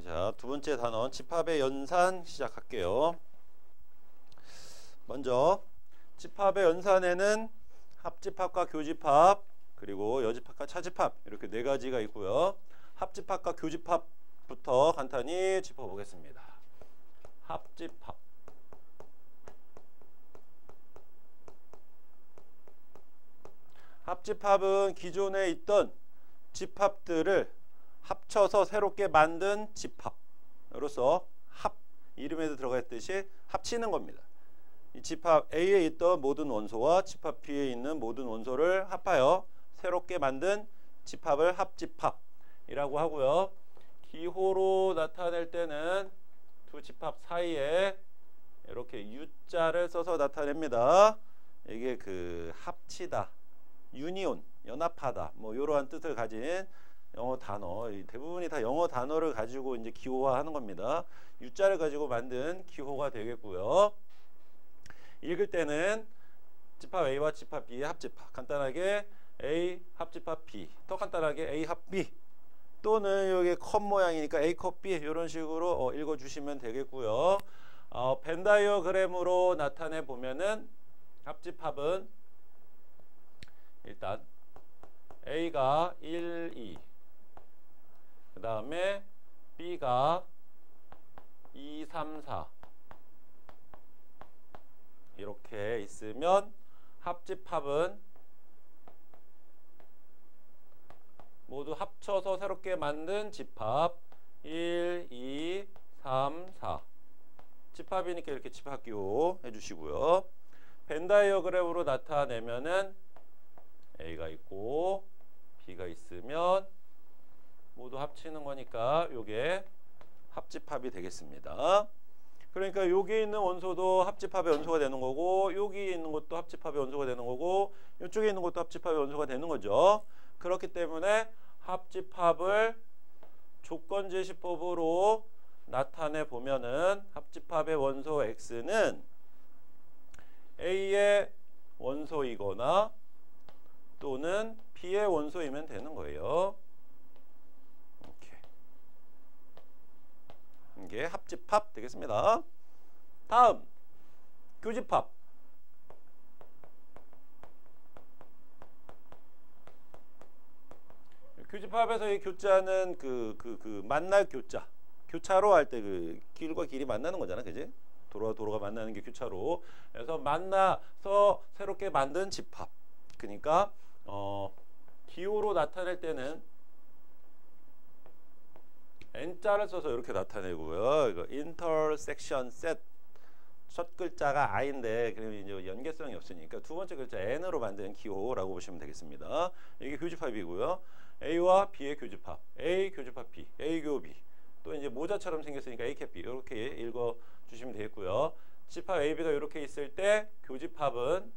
자, 두 번째 단원 집합의 연산 시작할게요. 먼저 집합의 연산에는 합집합과 교집합 그리고 여집합과 차집합 이렇게 네 가지가 있고요. 합집합과 교집합부터 간단히 짚어보겠습니다. 합집합. 합집합은 기존에 있던 집합들을 합쳐서 새롭게 만든 집합으로서 합, 이름에도 들어가 있듯이 합치는 겁니다. 이 집합 A에 있던 모든 원소와 집합 B에 있는 모든 원소를 합하여 새롭게 만든 집합을 합집합이라고 하고요. 기호로 나타낼 때는 두 집합 사이에 이렇게 U자를 써서 나타냅니다. 이게 그 합치다, 유니온, 연합하다, 뭐 이러한 뜻을 가진 영어 단어, 대부분이 다 영어 단어를 가지고 이제 기호화하는 겁니다. U자를 가지고 만든 기호가 되겠고요. 읽을 때는 집합 A와 집합 B의 합집합, 간단하게 A 합집합 B, 더 간단하게 A 합 B, 또는 여기 컵 모양이니까 A 컵 B 이런 식으로 읽어주시면 되겠고요. 벤 다이어그램으로 나타내 보면은 합집합은 일단 A가 1, 2, 그 다음에 B가 2, 3, 4 이렇게 있으면 합집합은 모두 합쳐서 새롭게 만든 집합 1, 2, 3, 4 집합이니까 이렇게 집합기호 해주시고요. 벤 다이어그램으로 나타내면은 A가 있고 B가 있으면 모두 합치는 거니까 요게 합집합이 되겠습니다. 그러니까 여기 있는 원소도 합집합의 원소가 되는 거고 여기 있는 것도 합집합의 원소가 되는 거고 이쪽에 있는 것도 합집합의 원소가 되는 거죠. 그렇기 때문에 합집합을 조건제시법으로 나타내 보면은 합집합의 원소 X는 A의 원소이거나 또는 B의 원소이면 되는 거예요. 이렇게. 이게 합집합 되겠습니다. 다음 교집합. 교집합에서 이 교자는 만날 교자. 교차로 할 때 그 길과 길이 만나는 거잖아, 그지? 도로와 도로가 만나는 게 교차로. 그래서 만나서 새롭게 만든 집합. 그러니까 기호로 나타낼 때는 N자를 써서 이렇게 나타내고요. 이거 intersection set 첫 글자가 I인데 그러면 이제 연계성이 없으니까 두 번째 글자 N으로 만든 기호라고 보시면 되겠습니다. 이게 교집합이고요. A와 B의 교집합, A 교집합 B, A 교 B. 또 이제 모자처럼 생겼으니까 A 캡 B 이렇게 읽어 주시면 되겠고요. 집합 A, B가 이렇게 있을 때 교집합은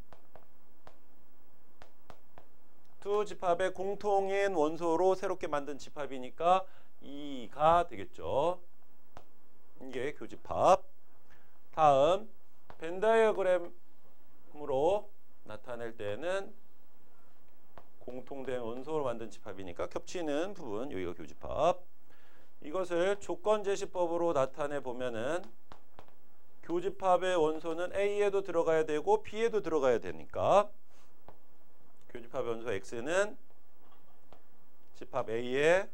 두 집합의 공통인 원소로 새롭게 만든 집합이니까 2가 되겠죠. 이게 교집합. 다음 벤 다이어그램으로 나타낼 때는 공통된 원소로 만든 집합이니까 겹치는 부분 여기가 교집합. 이것을 조건제시법으로 나타내 보면은 교집합의 원소는 A에도 들어가야 되고 B에도 들어가야 되니까 교집합의 원소 X는 집합 A의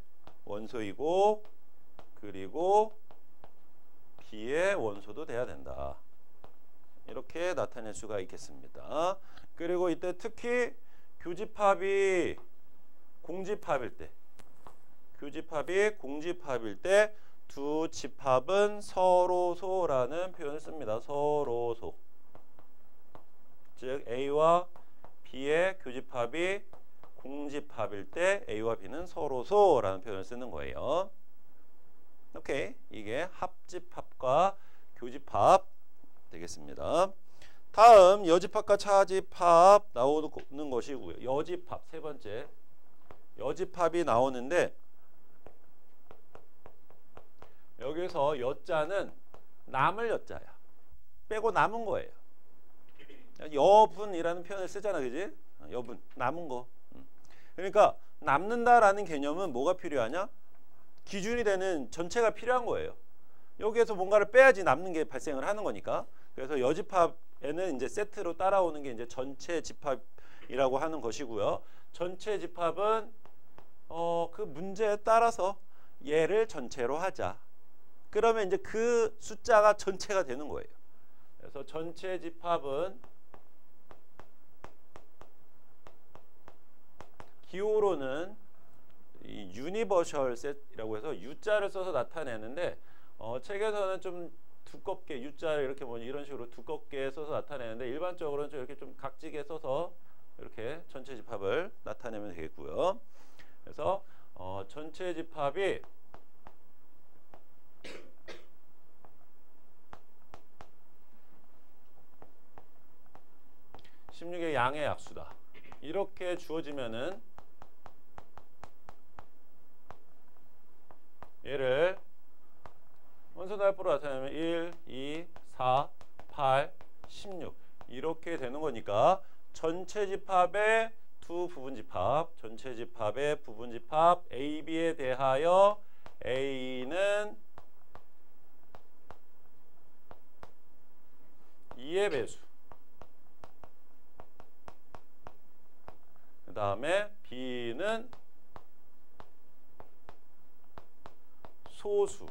원소이고 그리고 B의 원소도 돼야 된다. 이렇게 나타낼 수가 있겠습니다. 그리고 이때 특히 교집합이 공집합일 때 두 집합은 서로소라는 표현을 씁니다. 서로소. 즉 A와 B의 교집합이 공집합일 때 A와 B는 서로소라는 표현을 쓰는 거예요. 오케이. 이게 합집합과 교집합 되겠습니다. 다음 여집합과 차집합 나오는 것이고요. 여집합 세 번째. 여집합이 나오는데 여기서 여자는 남을 여자야. 빼고 남은 거예요. 여분이라는 표현을 쓰잖아, 그지? 여분, 남은 거. 그러니까 남는다라는 개념은 뭐가 필요하냐? 기준이 되는 전체가 필요한 거예요. 여기에서 뭔가를 빼야지 남는 게 발생을 하는 거니까. 그래서 여집합에는 이제 세트로 따라오는 게 이제 전체 집합이라고 하는 것이고요. 전체 집합은 그 문제에 따라서 얘를 전체로 하자. 그러면 이제 그 숫자가 전체가 되는 거예요. 그래서 전체 집합은 기호로는 이 유니버셜 셋이라고 해서 U자를 써서 나타내는데 책에서는 좀 두껍게 U자를 이렇게 뭐 이런 식으로 두껍게 써서 나타내는데 일반적으로는 좀 이렇게 좀 각지게 써서 이렇게 전체 집합을 나타내면 되겠고요. 그래서 전체 집합이 (16의) 양의 약수다. 이렇게 주어지면은 얘를 원소달보로 나타내면 1, 2, 4, 8, 16 이렇게 되는 거니까 전체 집합의 두 부분집합, 전체 집합의 부분집합 AB에 대하여 A는 2의 배수, 그 다음에 B는 소수.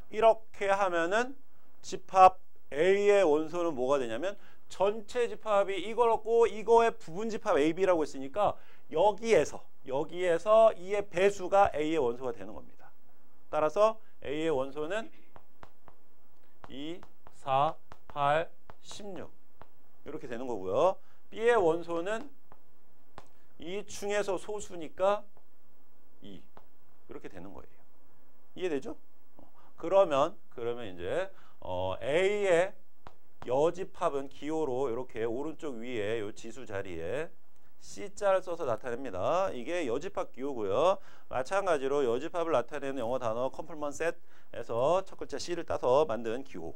이렇게 하면은 집합 A의 원소는 뭐가 되냐면 전체 집합이 이거였고 이거의 부분 집합 AB라고 했으니까 여기에서 2의 배수가 A의 원소가 되는 겁니다. 따라서 A의 원소는 2, 4, 8, 16 이렇게 되는 거고요. B의 원소는 이 중에서 소수니까 2 이렇게 되는 거예요. 이해되죠? 그러면 이제 A의 여집합은 기호로 이렇게 오른쪽 위에 요 지수 자리에 C자를 써서 나타냅니다. 이게 여집합 기호고요. 마찬가지로 여집합을 나타내는 영어 단어 컴플먼트 셋에서 첫 글자 C를 따서 만든 기호.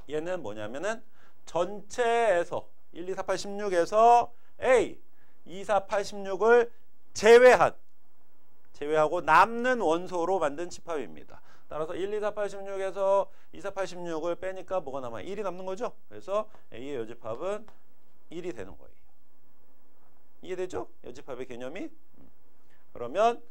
얘는 뭐냐면은 전체에서 1, 2, 4, 8, 16에서 A 2, 4, 8, 16을 제외하고 남는 원소로 만든 집합입니다. 따라서 1, 2, 4, 8, 16에서 2, 4, 8, 16을 빼니까 뭐가 남아요? 1이 남는 거죠? 그래서 A의 여집합은 1이 되는 거예요. 이해되죠? 여집합의 개념이? 그러면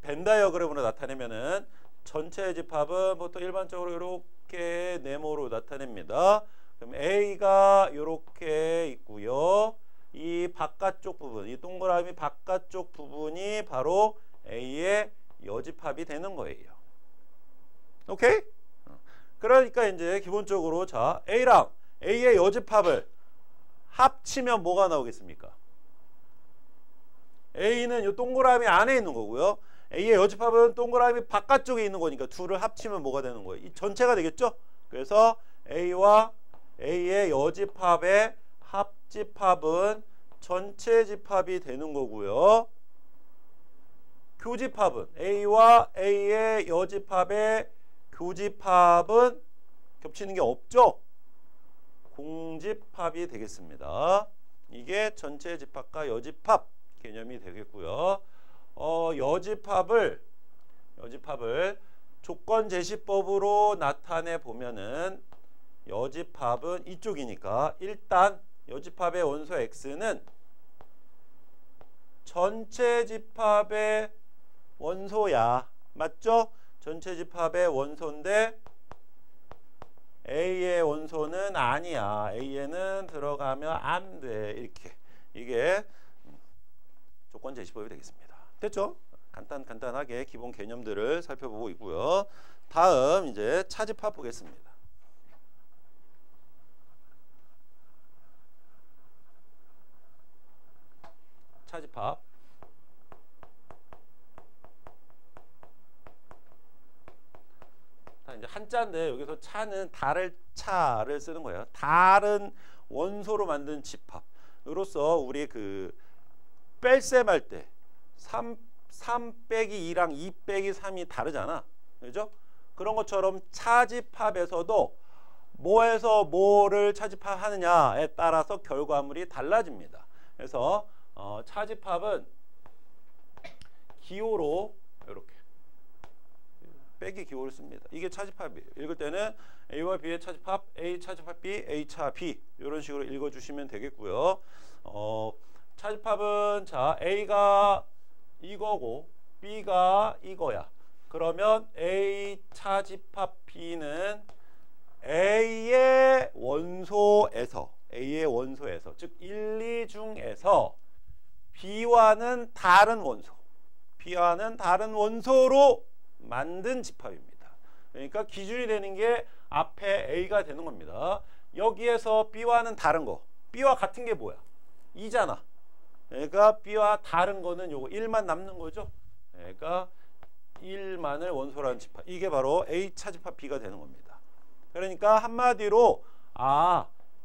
벤 다이어그램으로 나타내면은 전체 집합은 보통 일반적으로 이렇게 네모로 나타냅니다. 그럼 A가 이렇게 있고요. 이 바깥쪽 부분, 이 동그라미 바깥쪽 부분이 바로 A의 여집합이 되는 거예요. 오케이? 그러니까 이제 기본적으로 자, A랑 A의 여집합을 합치면 뭐가 나오겠습니까? A는 이 동그라미 안에 있는 거고요. A의 여집합은 동그라미 바깥쪽에 있는 거니까 둘을 합치면 뭐가 되는 거예요? 이 전체가 되겠죠? 그래서 A와 A의 여집합의 합집합은 전체 집합이 되는 거고요. 교집합은 A와 A의 여집합의 교집합은 겹치는 게 없죠? 공집합이 되겠습니다. 이게 전체 집합과 여집합 개념이 되겠고요. 여집합을 조건제시법으로 나타내 보면은 여집합은 이쪽이니까 일단 여집합의 원소 X는 전체 집합의 원소야. 맞죠? 전체 집합의 원소인데 A의 원소는 아니야. A에는 들어가면 안 돼. 이렇게. 이게 조건제시법이 되겠습니다. 됐죠? 간단하게 기본 개념들을 살펴보고 있고요. 다음 이제 차집합 보겠습니다. 차집합. 이제 한자인데 여기서 차는 다를 차를 쓰는 거예요. 다른 원소로 만든 집합으로서 우리 그 뺄셈 할 때 3 빼기 2랑 2 빼기 3이 다르잖아. 그죠? 그런 것처럼 차집합에서도 뭐에서 뭐를 차집합하느냐에 따라서 결과물이 달라집니다. 그래서 차집합은 기호로 이렇게 빼기 기호를 씁니다. 이게 차집합이에요. 읽을 때는 A와 B의 차집합, A 차집합 B, A 차 B 이런 식으로 읽어주시면 되겠고요. 차집합은 자 A가 이거고 B가 이거야. 그러면 A 차집합 B는 A의 원소에서 즉 1, 2 중에서 B와는 다른 원소로 만든 집합입니다. 그러니까 기준이 되는 게 앞에 A가 되는 겁니다. 여기에서 B와는 다른 거, B와 같은 게 뭐야? 2잖아. 그러니까 B와 다른 거는 요거 1만 남는 거죠. 그러니까 1만을 원소라는 집합. 이게 바로 A 차집합 B가 되는 겁니다. 그러니까 한마디로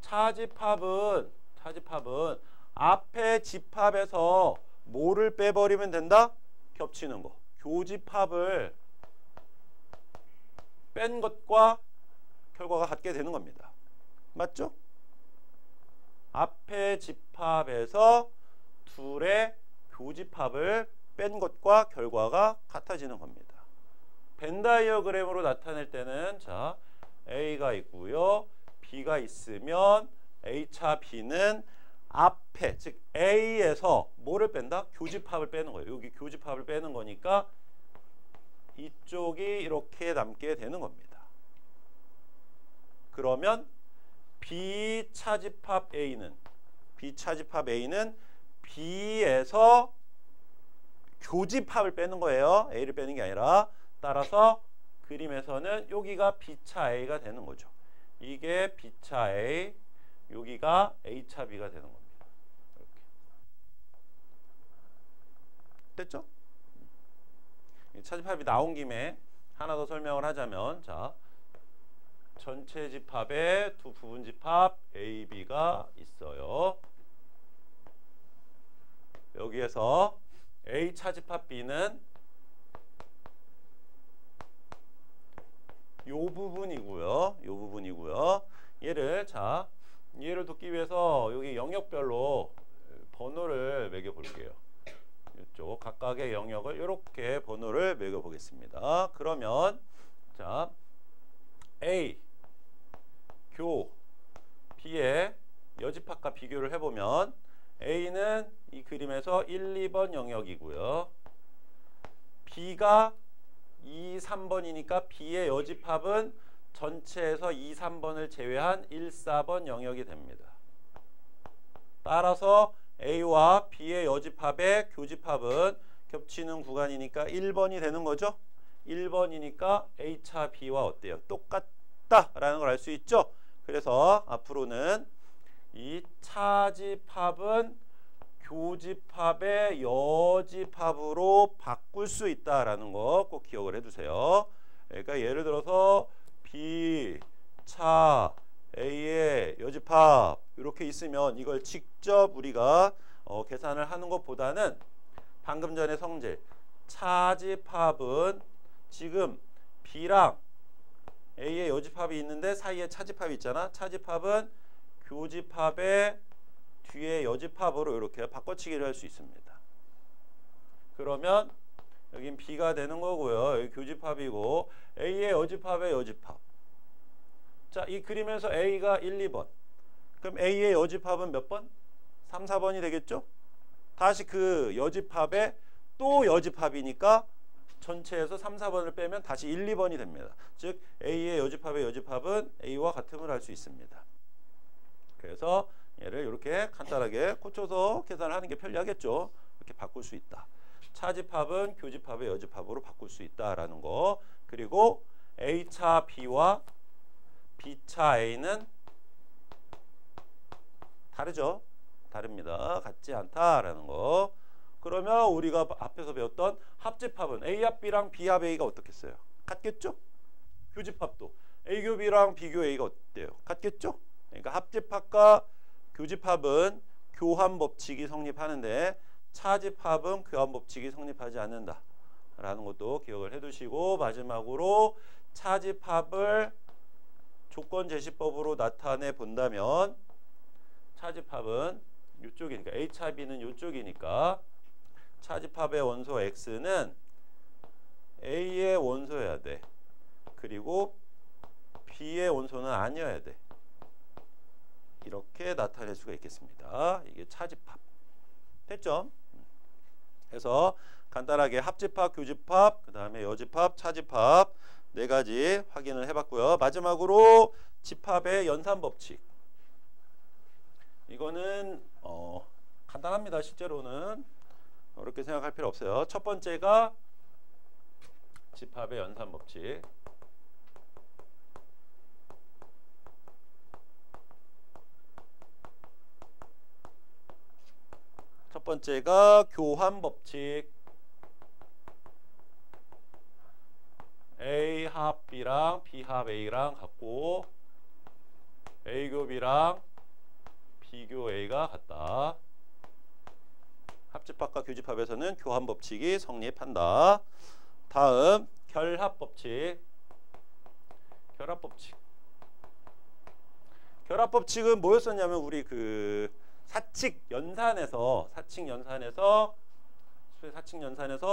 차집합은 앞에 집합에서 뭐를 빼버리면 된다? 겹치는 거. 교집합을 뺀 것과 결과가 같게 되는 겁니다. 맞죠? 앞에 집합에서 둘의 교집합을 뺀 것과 결과가 같아지는 겁니다. 벤 다이어그램으로 나타낼 때는 자 A가 있고요. B가 있으면 A차 B는 앞에 즉 A에서 뭐를 뺀다? 교집합을 빼는 거예요. 여기 교집합을 빼는 거니까 이쪽이 이렇게 남게 되는 겁니다. 그러면 B 차집합 A는 B에서 교집합을 빼는 거예요. A를 빼는 게 아니라. 따라서 그림에서는 여기가 B차 A가 되는 거죠. 이게 B차 A, 여기가 A차 B가 되는 겁니다. 이렇게. 됐죠? 차집합이 나온 김에 하나 더 설명을 하자면 자 전체 집합에 두 부분 집합 A, B가 있어요. 여기에서 A 차집합 B는 요 부분이고요. 얘를 돕기 위해서 여기 영역별로 번호를 매겨 볼게요. 이쪽 각각의 영역을 이렇게 번호를 매겨 보겠습니다. 그러면 자 A 교 B의 여집합과 비교를 해보면 A는 이 그림에서 1, 2번 영역이고요. B가 2, 3번이니까 B의 여집합은 전체에서 2, 3번을 제외한 1, 4번 영역이 됩니다. 따라서 A와 B의 여집합의 교집합은 겹치는 구간이니까 1번이 되는 거죠. 1번이니까 A차 B와 어때요? 똑같다라는 걸 알 수 있죠. 그래서 앞으로는 이 차집합은 교집합의 여집합으로 바꿀 수 있다라는 거 꼭 기억을 해두세요. 그러니까 예를 들어서 B, 차, A의 여집합 이렇게 있으면 이걸 직접 우리가 계산을 하는 것보다는 방금 전에 성질 차집합은 지금 B랑 A의 여집합이 있는데 사이에 차집합이 있잖아. 차집합은 교집합의 뒤에 여집합으로 이렇게 바꿔치기를 할 수 있습니다. 그러면 여긴 B가 되는 거고요. 여기 교집합이고 A의 여집합의 여집합. 자, 이 그림에서 A가 1, 2번. 그럼 A의 여집합은 몇 번? 3, 4번이 되겠죠? 다시 그 여집합에 또 여집합이니까 전체에서 3, 4번을 빼면 다시 1, 2번이 됩니다. 즉 A의 여집합의 여집합은 A와 같음을 할 수 있습니다. 그래서 얘를 이렇게 간단하게 고쳐서 계산을 하는 게 편리하겠죠. 이렇게 바꿀 수 있다. 차집합은 교집합의 여집합으로 바꿀 수 있다라는 거. 그리고 A차 B와 B차 A는 다르죠. 다릅니다. 같지 않다라는 거. 그러면 우리가 앞에서 배웠던 합집합은 A합 B랑 B합 A가 어떻겠어요? 같겠죠? 교집합도 A교 B랑 B교 A가 어때요? 같겠죠? 그러니까 합집합과 교집합은 교환 법칙이 성립하는데 차집합은 교환 법칙이 성립하지 않는다라는 것도 기억을 해두시고, 마지막으로 차집합을 조건 제시법으로 나타내 본다면 차집합은 이쪽이니까 A차 B는 이쪽이니까 차집합의 원소 x는 A의 원소여야 돼. 그리고 B의 원소는 아니어야 돼. 이렇게 나타낼 수가 있겠습니다. 이게 차집합. 됐죠? 그래서 간단하게 합집합, 교집합, 그 다음에 여집합, 차집합 네 가지 확인을 해봤고요. 마지막으로 집합의 연산법칙. 이거는 간단합니다. 실제로는 어렵게 생각할 필요 없어요. 첫 번째가 집합의 연산법칙. 첫 번째가 교환법칙. A 합 B랑 B 합 A랑 같고 A 교 B랑 B 교 A가 같다. 합집합과 교집합에서는 교환법칙이 성립한다. 다음 결합법칙. 결합법칙. 결합법칙은 뭐였었냐면 우리 그 사칙 연산에서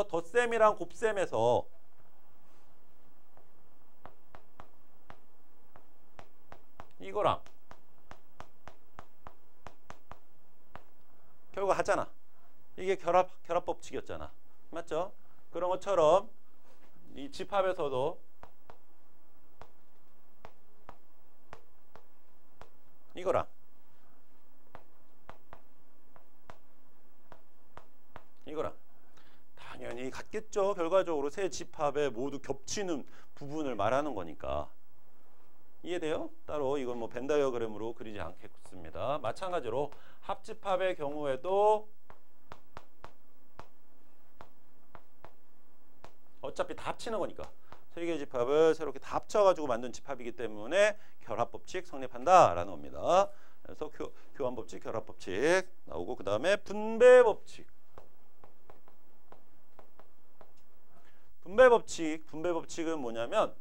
덧셈이랑 곱셈에서 이거랑 결국 하잖아. 이게 결합법칙이었잖아. 맞죠? 그런 것처럼 이 집합에서도 이거랑 당연히 같겠죠. 결과적으로 세 집합에 모두 겹치는 부분을 말하는 거니까. 이해돼요? 따로 이건 뭐 벤 다이어그램으로 그리지 않겠습니다. 마찬가지로 합집합의 경우에도 어차피 다 합치는 거니까 세 개의 집합을 새롭게 다 합쳐가지고 만든 집합이기 때문에 결합법칙 성립한다라는 겁니다. 그래서 교환법칙, 결합법칙 나오고 그 다음에 분배법칙. 분배법칙은 뭐냐면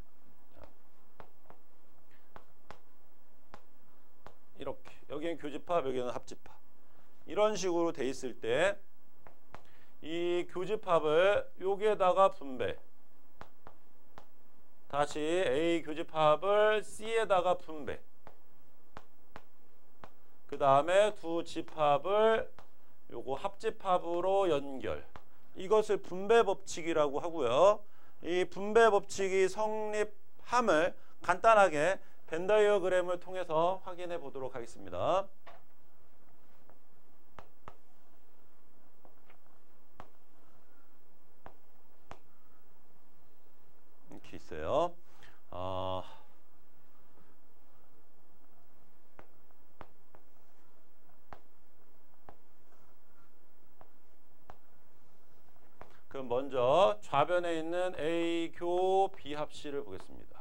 이렇게 여기는 교집합, 여기는 합집합 이런 식으로 돼 있을 때 이 교집합을 여기에다가 분배, 다시 A 교집합을 C에다가 분배, 그 다음에 두 집합을 요거 합집합으로 연결. 이것을 분배법칙이라고 하고요. 이 분배법칙이 성립함을 간단하게 벤 다이어그램을 통해서 확인해 보도록 하겠습니다. 이렇게 있어요. 그럼 먼저 좌변에 있는 A 교 B 합 C를 보겠습니다.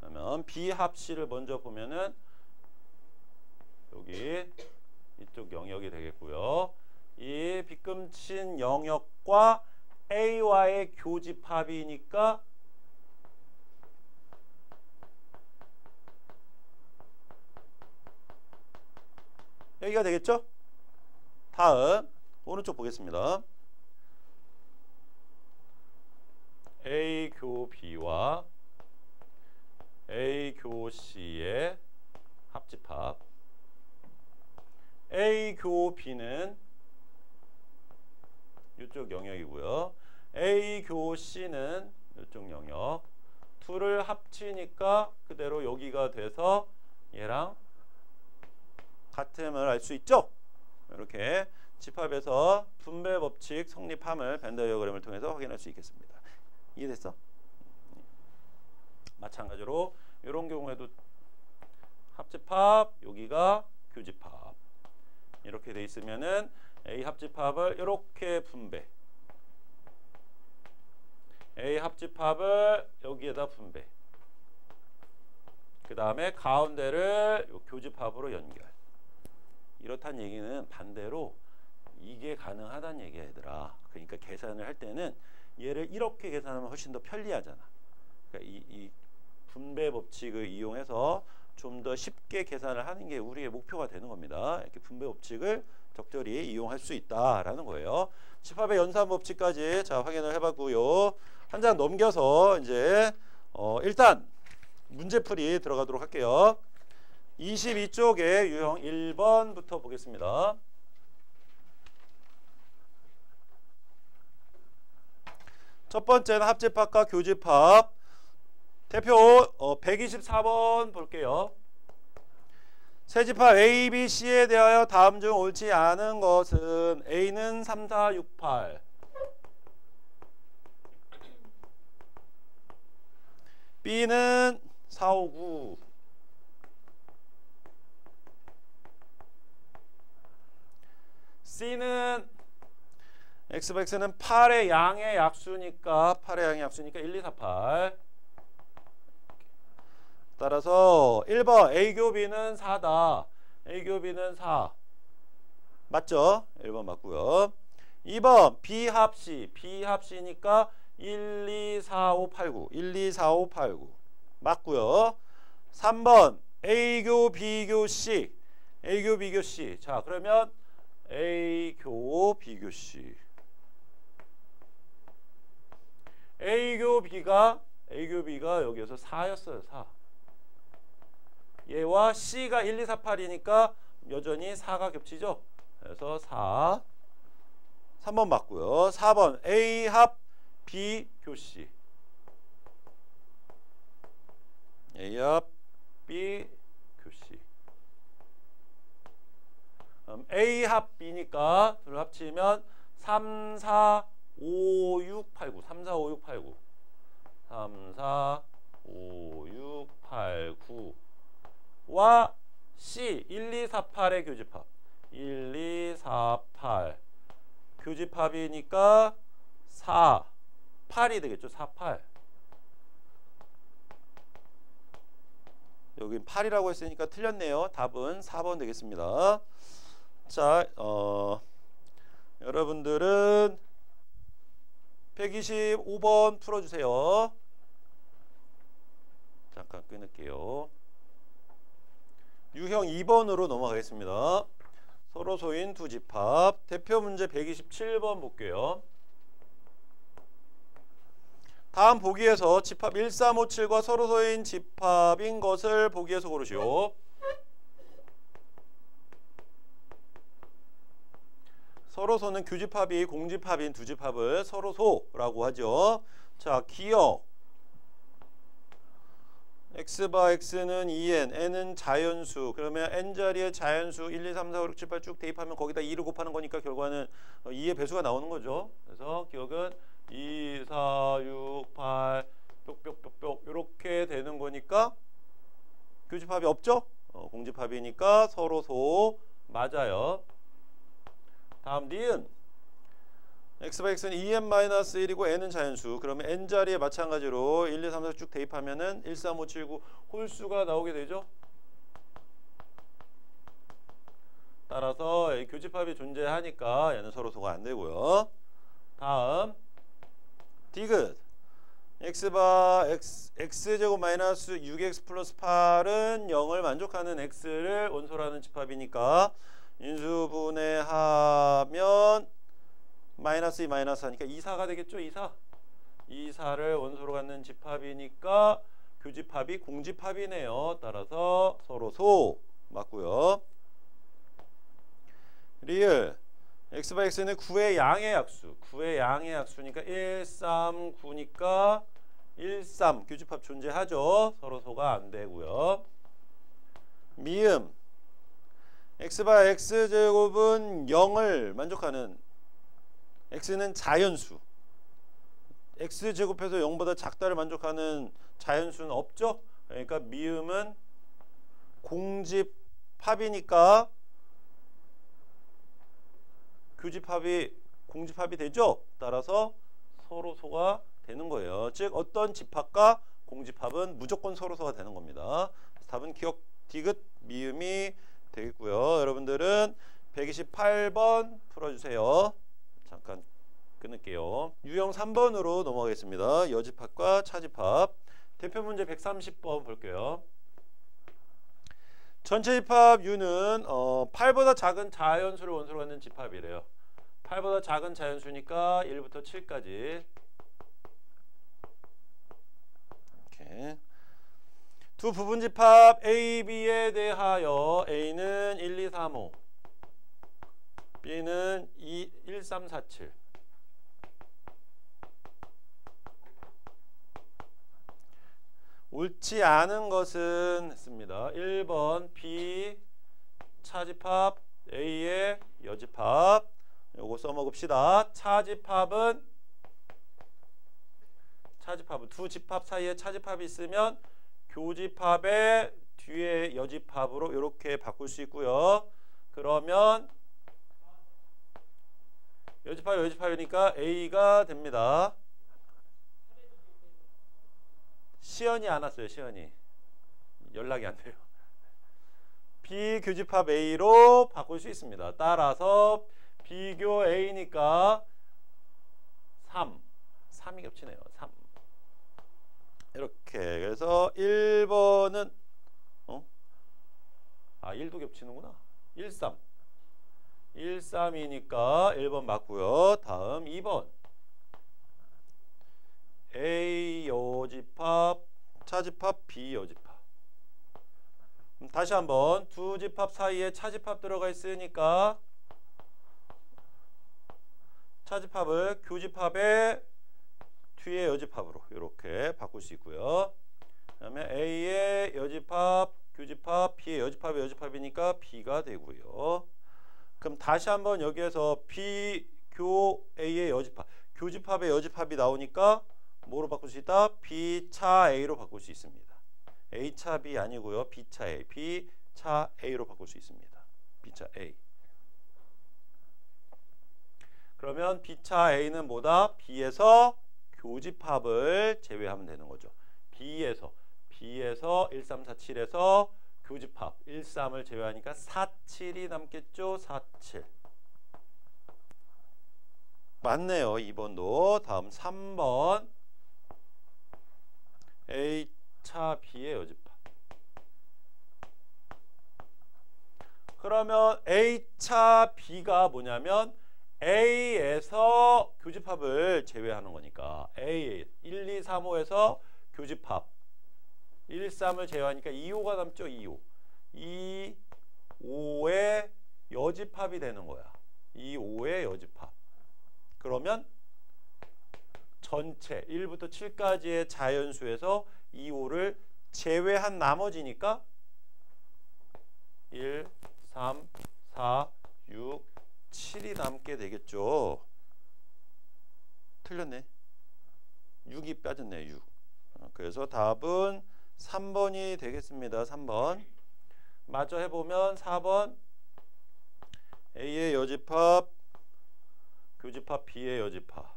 그러면 B 합 C를 먼저 보면은 여기 이쪽 영역이 되겠고요. 이 빗금친 영역과 A와의 교집합이니까 여기가 되겠죠? 다음 오른쪽 보겠습니다. A 교 B와 A 교 C의 합집합. A 교 B는 이쪽 영역이고요. A 교 C는 이쪽 영역. 둘을 합치니까 그대로 여기가 돼서 얘랑 같음을 알 수 있죠? 이렇게 집합에서 분배법칙 성립함을 벤 다이어그램을 통해서 확인할 수 있겠습니다. 이해됐어? 마찬가지로 이런 경우에도 합집합, 여기가 교집합 이렇게 돼 있으면은 A 합집합을 이렇게 분배, A 합집합을 여기에다 분배, 그 다음에 가운데를 요 교집합으로 연결. 이렇다는 얘기는 반대로 이게 가능하다는 얘기야 얘들아. 그러니까 계산을 할 때는 얘를 이렇게 계산하면 훨씬 더 편리하잖아. 그러니까 이 분배 법칙을 이용해서 좀 더 쉽게 계산을 하는 게 우리의 목표가 되는 겁니다. 이렇게 분배 법칙을 적절히 이용할 수 있다라는 거예요. 집합의 연산 법칙까지 자 확인을 해봤고요. 한 장 넘겨서 이제 일단 문제풀이 들어가도록 할게요. 22쪽에 유형 1번부터 보겠습니다. 첫 번째는 합집합과 교집합. 대표 124번 볼게요. 세 집합 A, B, C에 대하여 다음 중 옳지 않은 것은 A는 3, 4, 6, 8 B는 4, 5, 9 C는 X는 8의 양의 약수니까 1, 2, 4, 8 따라서 1번 A 교 B는 4다. A 교 B는 4 맞죠? 1번 맞고요. 2번 B 합 C C니까 1, 2, 4, 5, 8, 9 맞고요. 3번 A 교 B 교 C 자 그러면 A 교 B 교 C A 교 B가 여기에서 4였어요. 4 얘와 C가 1, 2, 4, 8이니까 여전히 4가 겹치죠. 그래서 4 3번 맞고요. 4번 A 합 B 교 C A 합 B 교 C A 합 B니까 둘 합치면 3, 4, 5, 6, 8, 9 3, 4, 5, 6, 8, 9 3, 4, 5, 6, 8, 9 와 C 1, 2, 4, 8의 교집합 1, 2, 4, 8 교집합이니까 4, 8이 되겠죠. 4, 8 여긴 8이라고 했으니까 틀렸네요. 답은 4번 되겠습니다. 자, 여러분들은 125번 풀어주세요. 잠깐 끊을게요. 유형 2번으로 넘어가겠습니다. 서로소인 두 집합. 대표 문제 127번 볼게요. 다음 보기에서 집합 1357과 서로소인 집합인 것을 보기에서 고르시오. 서로소는 교집합이 공집합인 두 집합을 서로소라고 하죠. 자, 기억. x바 x는 2n, n은 자연수. 그러면 n자리에 자연수 1, 2, 3, 4, 5, 6, 7, 8 쭉 대입하면 거기다 2를 곱하는 거니까 결과는 2의 배수가 나오는 거죠. 그래서 기억은 2, 4, 6, 8 뾱뾱뾱뾱 이렇게 되는 거니까 교집합이 없죠? 공집합이니까 서로소 맞아요. 다음 니은. x바 x는 2n-1이고 n은 자연수. 그러면 n자리에 마찬가지로 1, 2, 3, 4 쭉 대입하면은 1, 3, 5, 7, 9 홀수가 나오게 되죠. 따라서 교집합이 존재하니까 얘는 서로소가 안 되고요. 다음 디귿. x바 x제곱 마이너스 6x 플러스 8은 0을 만족하는 x를 원소라는 집합이니까 인수분해하면 마이너스 2 마이너스 하니까 2사가 되겠죠. 2사를 원소로 갖는 집합이니까 교집합이 공집합이네요. 따라서 서로소 맞고요. 리을. x바 x는 9의 양의 약수. 9의 양의 약수니까 1, 3, 9니까 1, 3 교집합 존재하죠. 서로소가 안 되고요. 미음. x바 x제곱은 0을 만족하는 x는 자연수. x제곱해서 0보다 작다를 만족하는 자연수는 없죠. 그러니까 미음은 공집합이니까 교집합이 공집합이 되죠. 따라서 서로소가 되는 거예요. 즉 어떤 집합과 공집합은 무조건 서로소가 되는 겁니다. 답은 기억 디귿 미음이 되겠고요. 여러분들은 128번 풀어주세요. 잠깐 끊을게요. 유형 3번으로 넘어가겠습니다. 여집합과 차집합. 대표 문제 130번 볼게요. 전체 집합 U는 8보다 작은 자연수를 원소로 갖는 집합이래요. 8보다 작은 자연수니까 1부터 7까지. 이렇게. 두 부분 집합 A, B에 대하여 A는 1, 2, 3, 5, B는 1, 3, 4, 7. 옳지 않은 것은 했습니다. 1번 B 차집합 A의 여집합. 요거 써먹읍시다. 차집합은 두 집합 사이에 차집합이 있으면 교집합의 뒤에 여집합으로 이렇게 바꿀 수 있고요. 그러면 여집합이니까 A가 됩니다. 시연이 안 왔어요. 시연이 연락이 안 돼요. 비교집합 A로 바꿀 수 있습니다. 따라서 비교 A니까 3이 겹치네요. 3 이렇게. 그래서 1번은 1도 겹치는구나. 1, 3 1,3이니까 1번 맞고요. 다음 2번 A 여집합 차집합 B 여집합. 다시 한번 두 집합 사이에 차집합 들어가 있으니까 차집합을 교집합의 뒤에 여집합으로 이렇게 바꿀 수 있고요. 그 다음에 A의 여집합 교집합 B의 여집합의 여집합이니까 B가 되고요. 그럼 다시 한번 여기에서 B 교 A의 여집합 교집합의 여집합이 나오니까 뭐로 바꿀 수 있다? B차 A로 바꿀 수 있습니다. A차 B 아니고요. B차 A. B차 A로 바꿀 수 있습니다. B차 A. 그러면 B차 A는 뭐다? B에서 교집합을 제외하면 되는 거죠. B에서 1, 3, 4, 7에서 교집합 1, 3을 제외하니까 4, 7이 남겠죠. 4, 7. 맞네요. 2번도. 다음 3번 A차 B의 여집합. 그러면 A차 B가 뭐냐면 A에서 교집합을 제외하는 거니까 A 1, 2, 3, 5에서 교집합 1, 3을 제외하니까 2, 5가 남죠. 2, 5. 2, 5의 여집합이 되는 거야. 2, 5의 여집합. 그러면 전체 1부터 7까지의 자연수에서 2, 5를 제외한 나머지니까 1, 3, 4, 6, 7이 남게 되겠죠. 틀렸네. 6이 빠졌네. 6. 그래서 답은 3번이 되겠습니다. 3번. 마저 해보면 4번 A의 여집합 교집합 B의 여집합.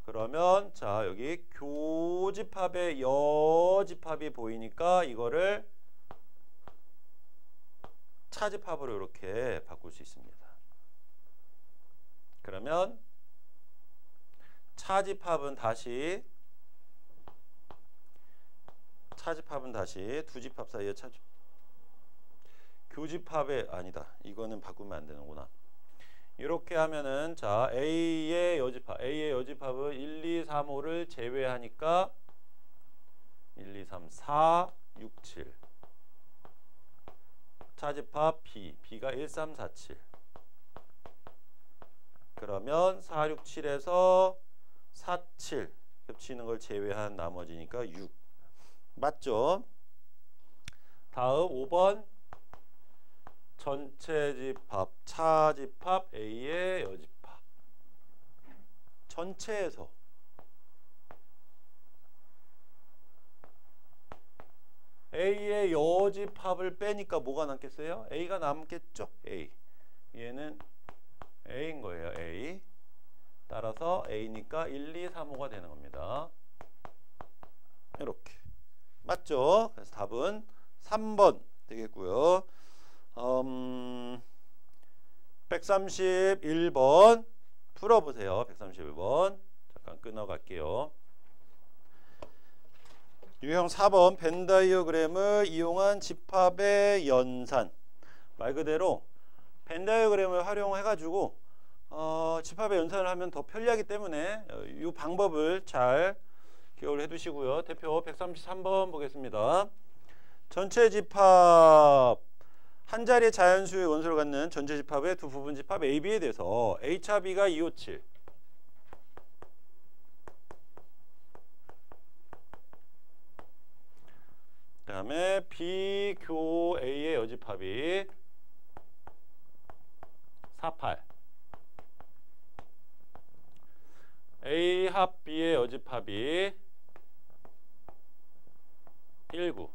그러면 자 여기 교집합의 여집합이 보이니까 이거를 차집합으로 이렇게 바꿀 수 있습니다. 그러면 차집합은 다시 두 집합 사이에 교집합의 아니다. 이거는 바꾸면 안 되는구나. 이렇게 하면은 자 A의 여집합은 1, 2, 3, 5를 제외하니까 1, 2, 3, 4, 6, 7. 차집합 B가 1, 3, 4, 7. 그러면 4, 6, 7에서 4, 7 겹치는 걸 제외한 나머지니까 6. 맞죠? 다음 5번 전체 집합 차집합 A의 여집합. 전체에서 A의 여집합을 빼니까 뭐가 남겠어요? A가 남겠죠? A. 얘는 A인 거예요. A. 따라서 A니까 1, 2, 3, 5가 되는 겁니다. 이렇게. 맞죠? 그래서 답은 3번 되겠고요. 131번 풀어보세요. 131번. 잠깐 끊어갈게요. 유형 4번 벤 다이어그램을 이용한 집합의 연산. 말 그대로 벤 다이어그램을 활용해 가지고 집합의 연산을 하면 더 편리하기 때문에 이 방법을 잘 기억을 해 두시고요. 대표 133번 보겠습니다. 전체 집합 한 자리의 자연수의 원소를 갖는 전체 집합의 두 부분 집합 A, B에 대해서 H합이가 257 그 다음에 B, 교 A의 여집합이 48 A 합 B의 여집합이 19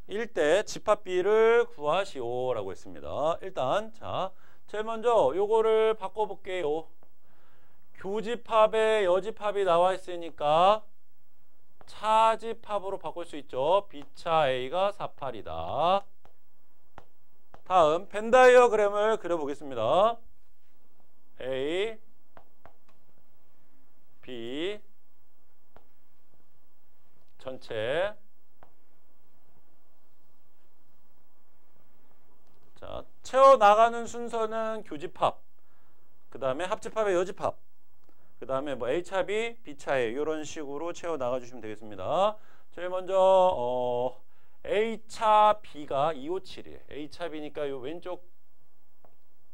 일대 집합 B를 구하시오 라고 했습니다. 일단 자, 제일 먼저 요거를 바꿔볼게요. 교집합에 여집합이 나와 있으니까 차집합으로 바꿀 수 있죠. B차 A가 48이다. 다음 벤 다이어그램을 그려보겠습니다. A, B 전체 자, 채워나가는 순서는 교집합, 그 다음에 합집합의 여집합, 그 다음에 뭐 H합이 B차에 이런 식으로 채워나가 주시면 되겠습니다. 제일 먼저 A차 B가 257이에요. A차 B니까 요 왼쪽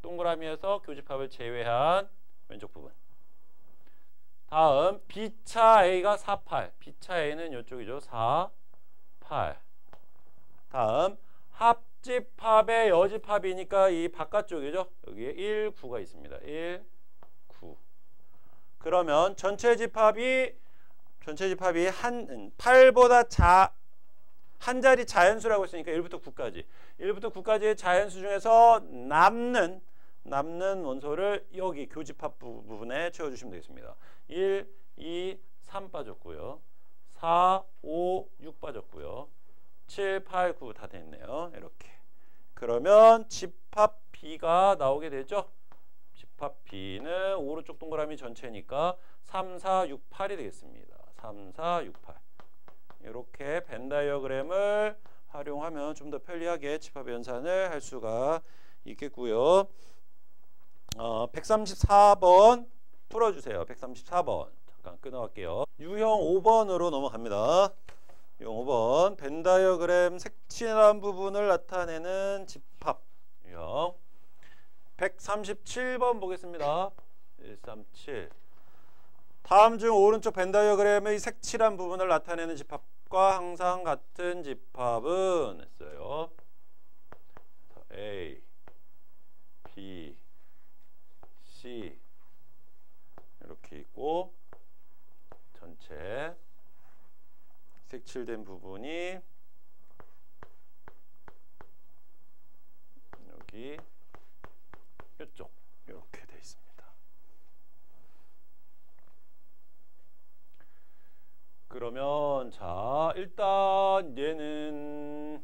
동그라미에서 교집합을 제외한 왼쪽 부분. 다음 B차 A가 48, B차 A는 이쪽이죠. 4, 8. 다음 합집합의 여집합이니까 이 바깥쪽이죠. 여기에 1, 9가 있습니다. 1, 9. 그러면 전체 집합이 한 8보다 한 자리 자연수라고 했으니까 1부터 9까지. 1부터 9까지의 자연수 중에서 남는 원소를 여기 교집합 부분에 채워 주시면 되겠습니다. 1, 2, 3 빠졌고요. 4, 5, 6 빠졌고요. 7, 8, 9 다 됐네요. 이렇게. 그러면 집합 B가 나오게 되죠. 집합 B는 오른쪽 동그라미 전체니까 3, 4, 6, 8이 되겠습니다. 3, 4, 6, 8. 이렇게 벤 다이어그램을 활용하면 좀 더 편리하게 집합 연산을 할 수가 있겠고요. 134번 풀어주세요. 134번 잠깐 끊어갈게요. 유형 5번으로 넘어갑니다. 유형 5번 벤 다이어그램 색칠한 부분을 나타내는 집합 유형 137번 보겠습니다. 137 다음 중 오른쪽 벤 다이어그램의 색칠한 부분을 나타내는 집합과 항상 같은 집합은 했어요. A, B, C 이렇게 있고 전체 색칠된 부분이 여기 이쪽 이렇게 돼 있습니다. 그러면 자 일단 얘는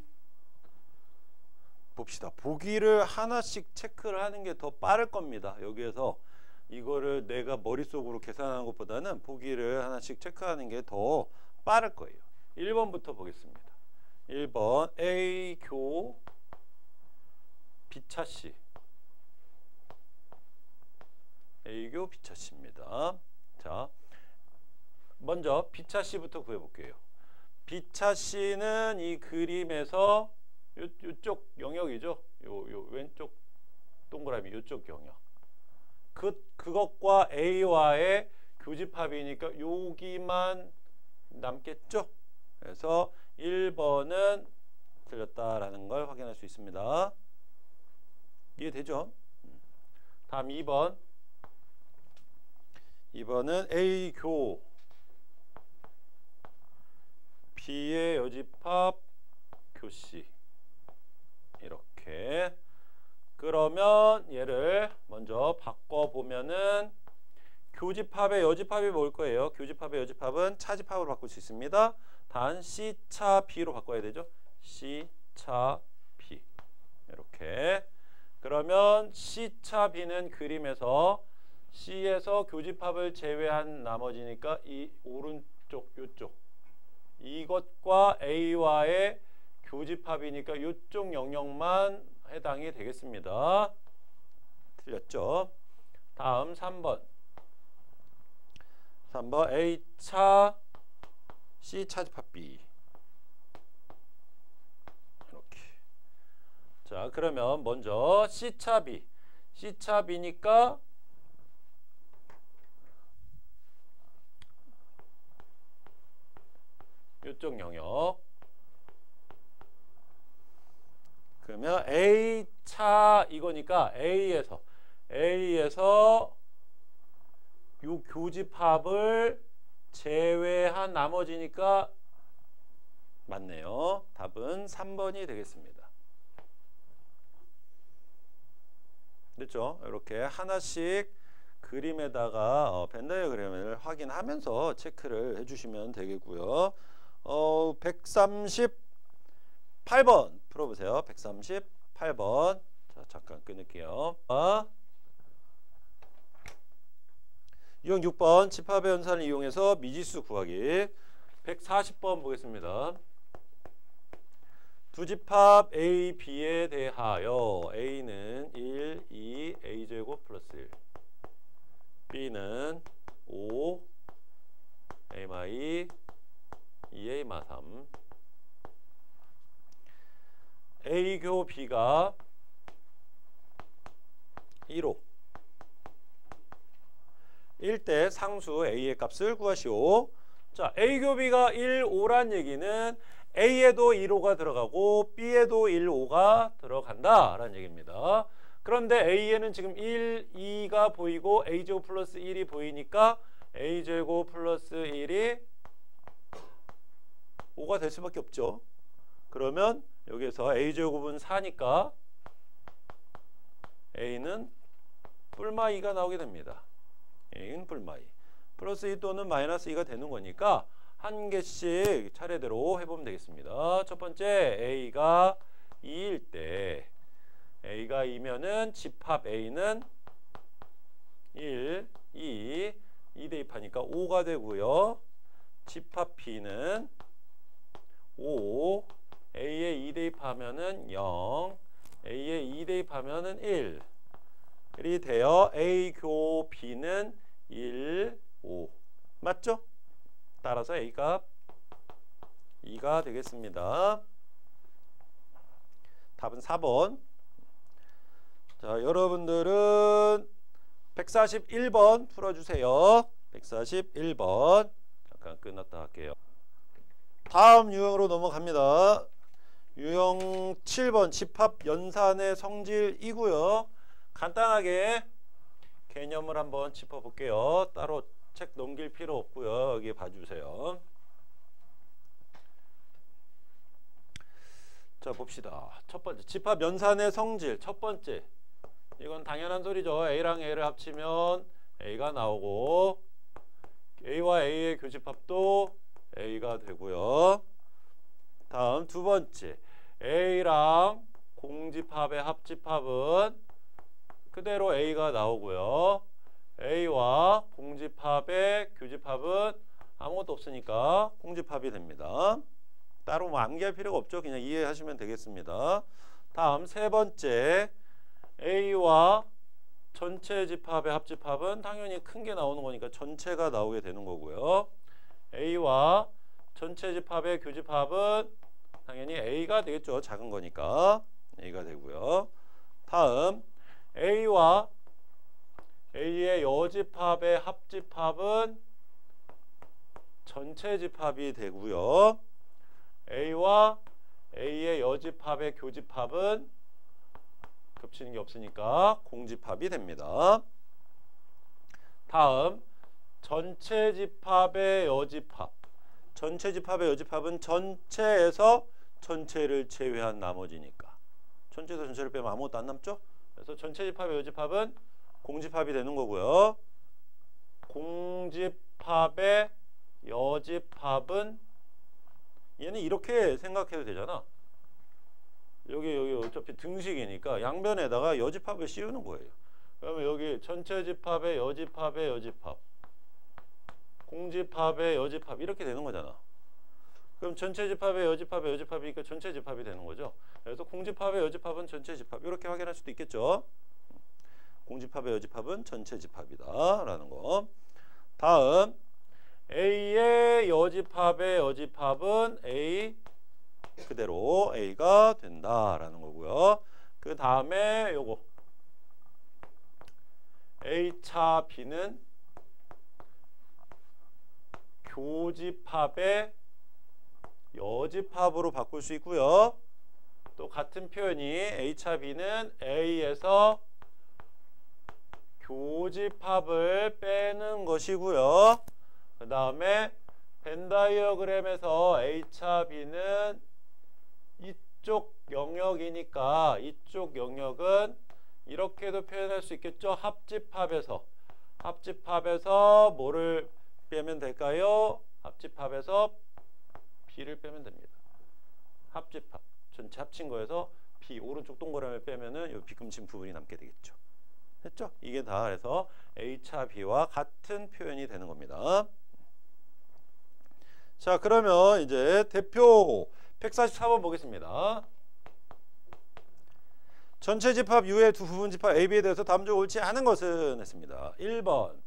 봅시다. 보기를 하나씩 체크를 하는 게 더 빠를 겁니다. 여기에서 이거를 내가 머릿속으로 계산하는 것보다는 보기를 하나씩 체크하는 게 더 빠를 거예요. 1번부터 보겠습니다. 1번 A교 B차씨 A교 B차씨입니다. 자 먼저 B차씨부터 구해볼게요. B차씨는 이 그림에서 요쪽 영역이죠. 요 왼쪽 동그라미 요쪽 영역. 그것과 A와의 교집합이니까 여기만 남겠죠. 그래서 1번은 틀렸다라는 걸 확인할 수 있습니다. 이해되죠? 다음 2번. 2번은 A교 B의 여집합 교씨 이렇게. 그러면 얘를 먼저 바꿔보면은 교집합의 여집합이 뭘 거예요? 교집합의 여집합은 차집합으로 바꿀 수 있습니다. 단 C차 B로 바꿔야 되죠. C차 B 이렇게. 그러면 C차 B는 그림에서 C에서 교집합을 제외한 나머지니까 이 오른쪽 요쪽 이것과 A와의 교집합이니까 이쪽 영역만 해당이 되겠습니다. 틀렸죠? 다음 3번. 3번 A차 C차 집합 B. 이렇게. 자, 그러면 먼저 C차 B. C차 B니까 이쪽 영역. 그러면 A차 이거니까 A에서 요 교집합을 제외한 나머지니까 맞네요. 답은 3번이 되겠습니다. 됐죠? 이렇게 하나씩 그림에다가 벤 다이어그램을 확인하면서 체크를 해주시면 되겠고요. 138번 풀어보세요. 138번. 자, 잠깐 끊을게요. 유형 6번 집합의 연산을 이용해서 미지수 구하기. 140번 보겠습니다. 두 집합 A, B에 대하여 A는 1, 2, A제곱 플러스 1 B는 5, A-2, 2A-3 A교 B가 1호 1대 상수 A의 값을 구하시오. 자, A교 B가 1, 5란 얘기는 A에도 1호가 들어가고 B에도 1, 5가 들어간다 라는 얘기입니다. 그런데 A에는 지금 1, 2가 보이고 A제곱 플러스 1이 보이니까 A제곱 플러스 1이 5가 될 수밖에 없죠. 그러면 여기서 A제곱은 4니까 A는 뿔마 2가 나오게 됩니다. A는 뿔마 2 플러스 2 또는 마이너스 2가 되는 거니까 한 개씩 차례대로 해보면 되겠습니다. 첫 번째 A가 2일 때 A가 2면은 집합 A는 1, 2, 2 대입하니까 5가 되고요. 집합 B는 5, A에 2 대입하면은 0, A에 2 대입하면은 1. 이 되어 A 교 B는 1, 5. 맞죠? 따라서 A 값 2가 되겠습니다. 답은 4번. 자, 여러분들은 141번 풀어주세요. 141번. 잠깐 끊었다 할게요. 다음 유형으로 넘어갑니다. 유형 7번 집합 연산의 성질이고요. 간단하게 개념을 한번 짚어볼게요. 따로 책 넘길 필요 없고요. 여기 봐주세요. 자, 봅시다. 첫 번째 집합 연산의 성질. 첫 번째 이건 당연한 소리죠. A랑 A를 합치면 A가 나오고 A와 A의 교집합도 A가 되고요. 다음 두 번째 A랑 공집합의 합집합은 그대로 A가 나오고요. A와 공집합의 교집합은 아무것도 없으니까 공집합이 됩니다. 따로 뭐 암기할 필요가 없죠. 그냥 이해하시면 되겠습니다. 다음 세 번째 A와 전체 집합의 합집합은 당연히 큰 게 나오는 거니까 전체가 나오게 되는 거고요. A와 전체 집합의 교집합은 당연히 A가 되겠죠. 작은 거니까 A가 되고요. 다음 A와 A의 여집합의 합집합은 전체 집합이 되고요. A와 A의 여집합의 교집합은 겹치는 게 없으니까 공집합이 됩니다. 다음 전체 집합의 여집합. 전체 집합의 여집합은 전체에서 전체를 제외한 나머지니까. 전체에서 전체를 빼면 아무것도 안 남죠? 그래서 전체 집합의 여집합은 공집합이 되는 거고요. 공집합의 여집합은 얘는 이렇게 생각해도 되잖아. 여기 어차피 등식이니까 양변에다가 여집합을 씌우는 거예요. 그러면 여기 전체 집합의 여집합의 여집합, 공집합의 여집합 이렇게 되는 거잖아. 그럼 전체 집합의 여집합의 여집합이니까 전체 집합이 되는 거죠. 그래서 공집합의 여집합은 전체 집합 이렇게 확인할 수도 있겠죠. 공집합의 여집합은 전체 집합이다 라는 거. 다음 A의 여집합의 여집합은 A 그대로 A가 된다라는 거고요. 그 다음에 요거 A차 B는 교집합의 여집합으로 바꿀 수 있고요. 또 같은 표현이 A차 B는 A에서 교집합을 빼는 것이고요. 그 다음에 벤 다이어그램에서 A차 B는 이쪽 영역이니까 이쪽 영역은 이렇게도 표현할 수 있겠죠. 합집합에서 뭐를 빼면 될까요? 합집합에서 B를 빼면 됩니다. 합집합 전체 합친 거에서 B 오른쪽 동그라미를 빼면은 이 비금친 부분이 남게 되겠죠. 됐죠? 이게 다 그래서 A차 B와 같은 표현이 되는 겁니다. 자, 그러면 이제 대표 144번 보겠습니다. 전체 집합 U의 두 부분 집합 AB에 대해서 다음 중 옳지 않은 것은 했습니다. 1번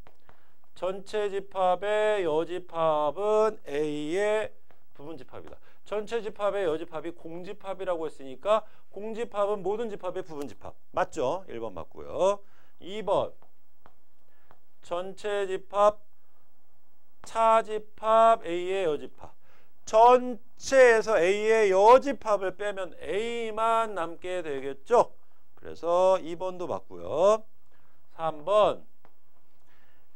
전체 집합의 여집합은 A의 부분 집합이다. 전체 집합의 여집합이 공집합이라고 했으니까 공집합은 모든 집합의 부분 집합. 맞죠? 1번 맞고요. 2번 전체 집합 차집합 A의 여집합. 전체에서 A의 여집합을 빼면 A만 남게 되겠죠? 그래서 2번도 맞고요. 3번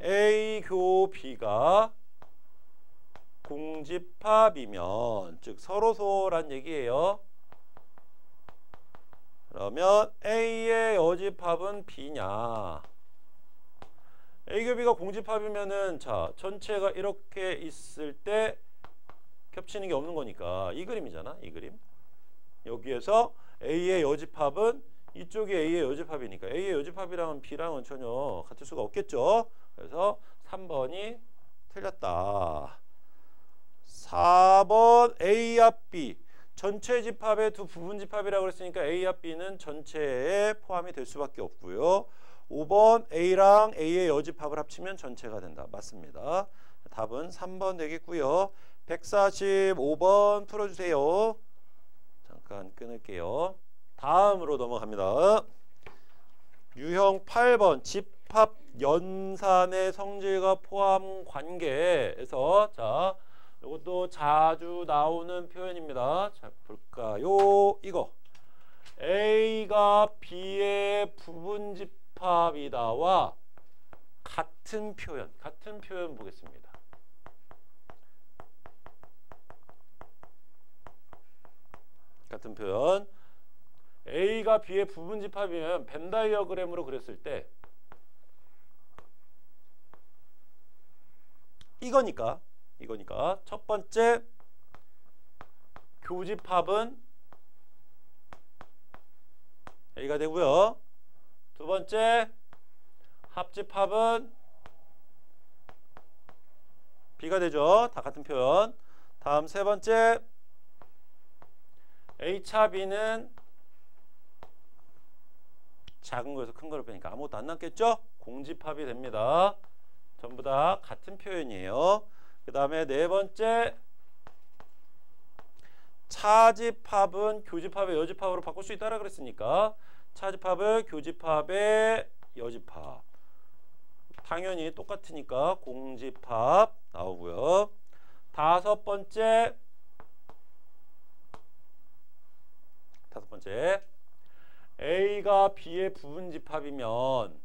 A 교 B가 공집합이면 즉 서로소란 얘기예요. 그러면 A의 여집합은 B냐? A 교 B가 공집합이면은 자 전체가 이렇게 있을 때 겹치는 게 없는 거니까 이 그림이잖아. 이 그림. 여기에서 A의 여집합은 이쪽이 A의 여집합이니까 A의 여집합이랑은 B랑은 전혀 같을 수가 없겠죠. 그래서 3번이 틀렸다. 4번 A 합 B 전체 집합의 두 부분 집합이라고 그랬으니까 A 합 B는 전체에 포함이 될 수밖에 없고요. 5번 A랑 A의 여집합을 합치면 전체가 된다. 맞습니다. 답은 3번 되겠고요. 145번 풀어주세요. 잠깐 끊을게요. 다음으로 넘어갑니다. 유형 8번 집합 연산의 성질과 포함 관계에서 자 이것도 자주 나오는 표현입니다. 자 볼까요? 이거 A가 B의 부분 집합이다와 같은 표현 보겠습니다. 같은 표현 A가 B의 부분 집합이면 벤 다이어그램으로 그렸을 때 이거니까 첫 번째 교집합은 A가 되고요. 두 번째 합집합은 B가 되죠. 다 같은 표현. 다음 세 번째 A차 B는 작은 거에서 큰 거를 빼니까 아무것도 안 남겠죠? 공집합이 됩니다. 전부 다 같은 표현이에요. 그 다음에 네 번째 차집합은 교집합의 여집합으로 바꿀 수 있다라 그랬으니까 차집합을 교집합의 여집합 당연히 똑같으니까 공집합 나오고요. 다섯 번째 A가 B의 부분 집합이면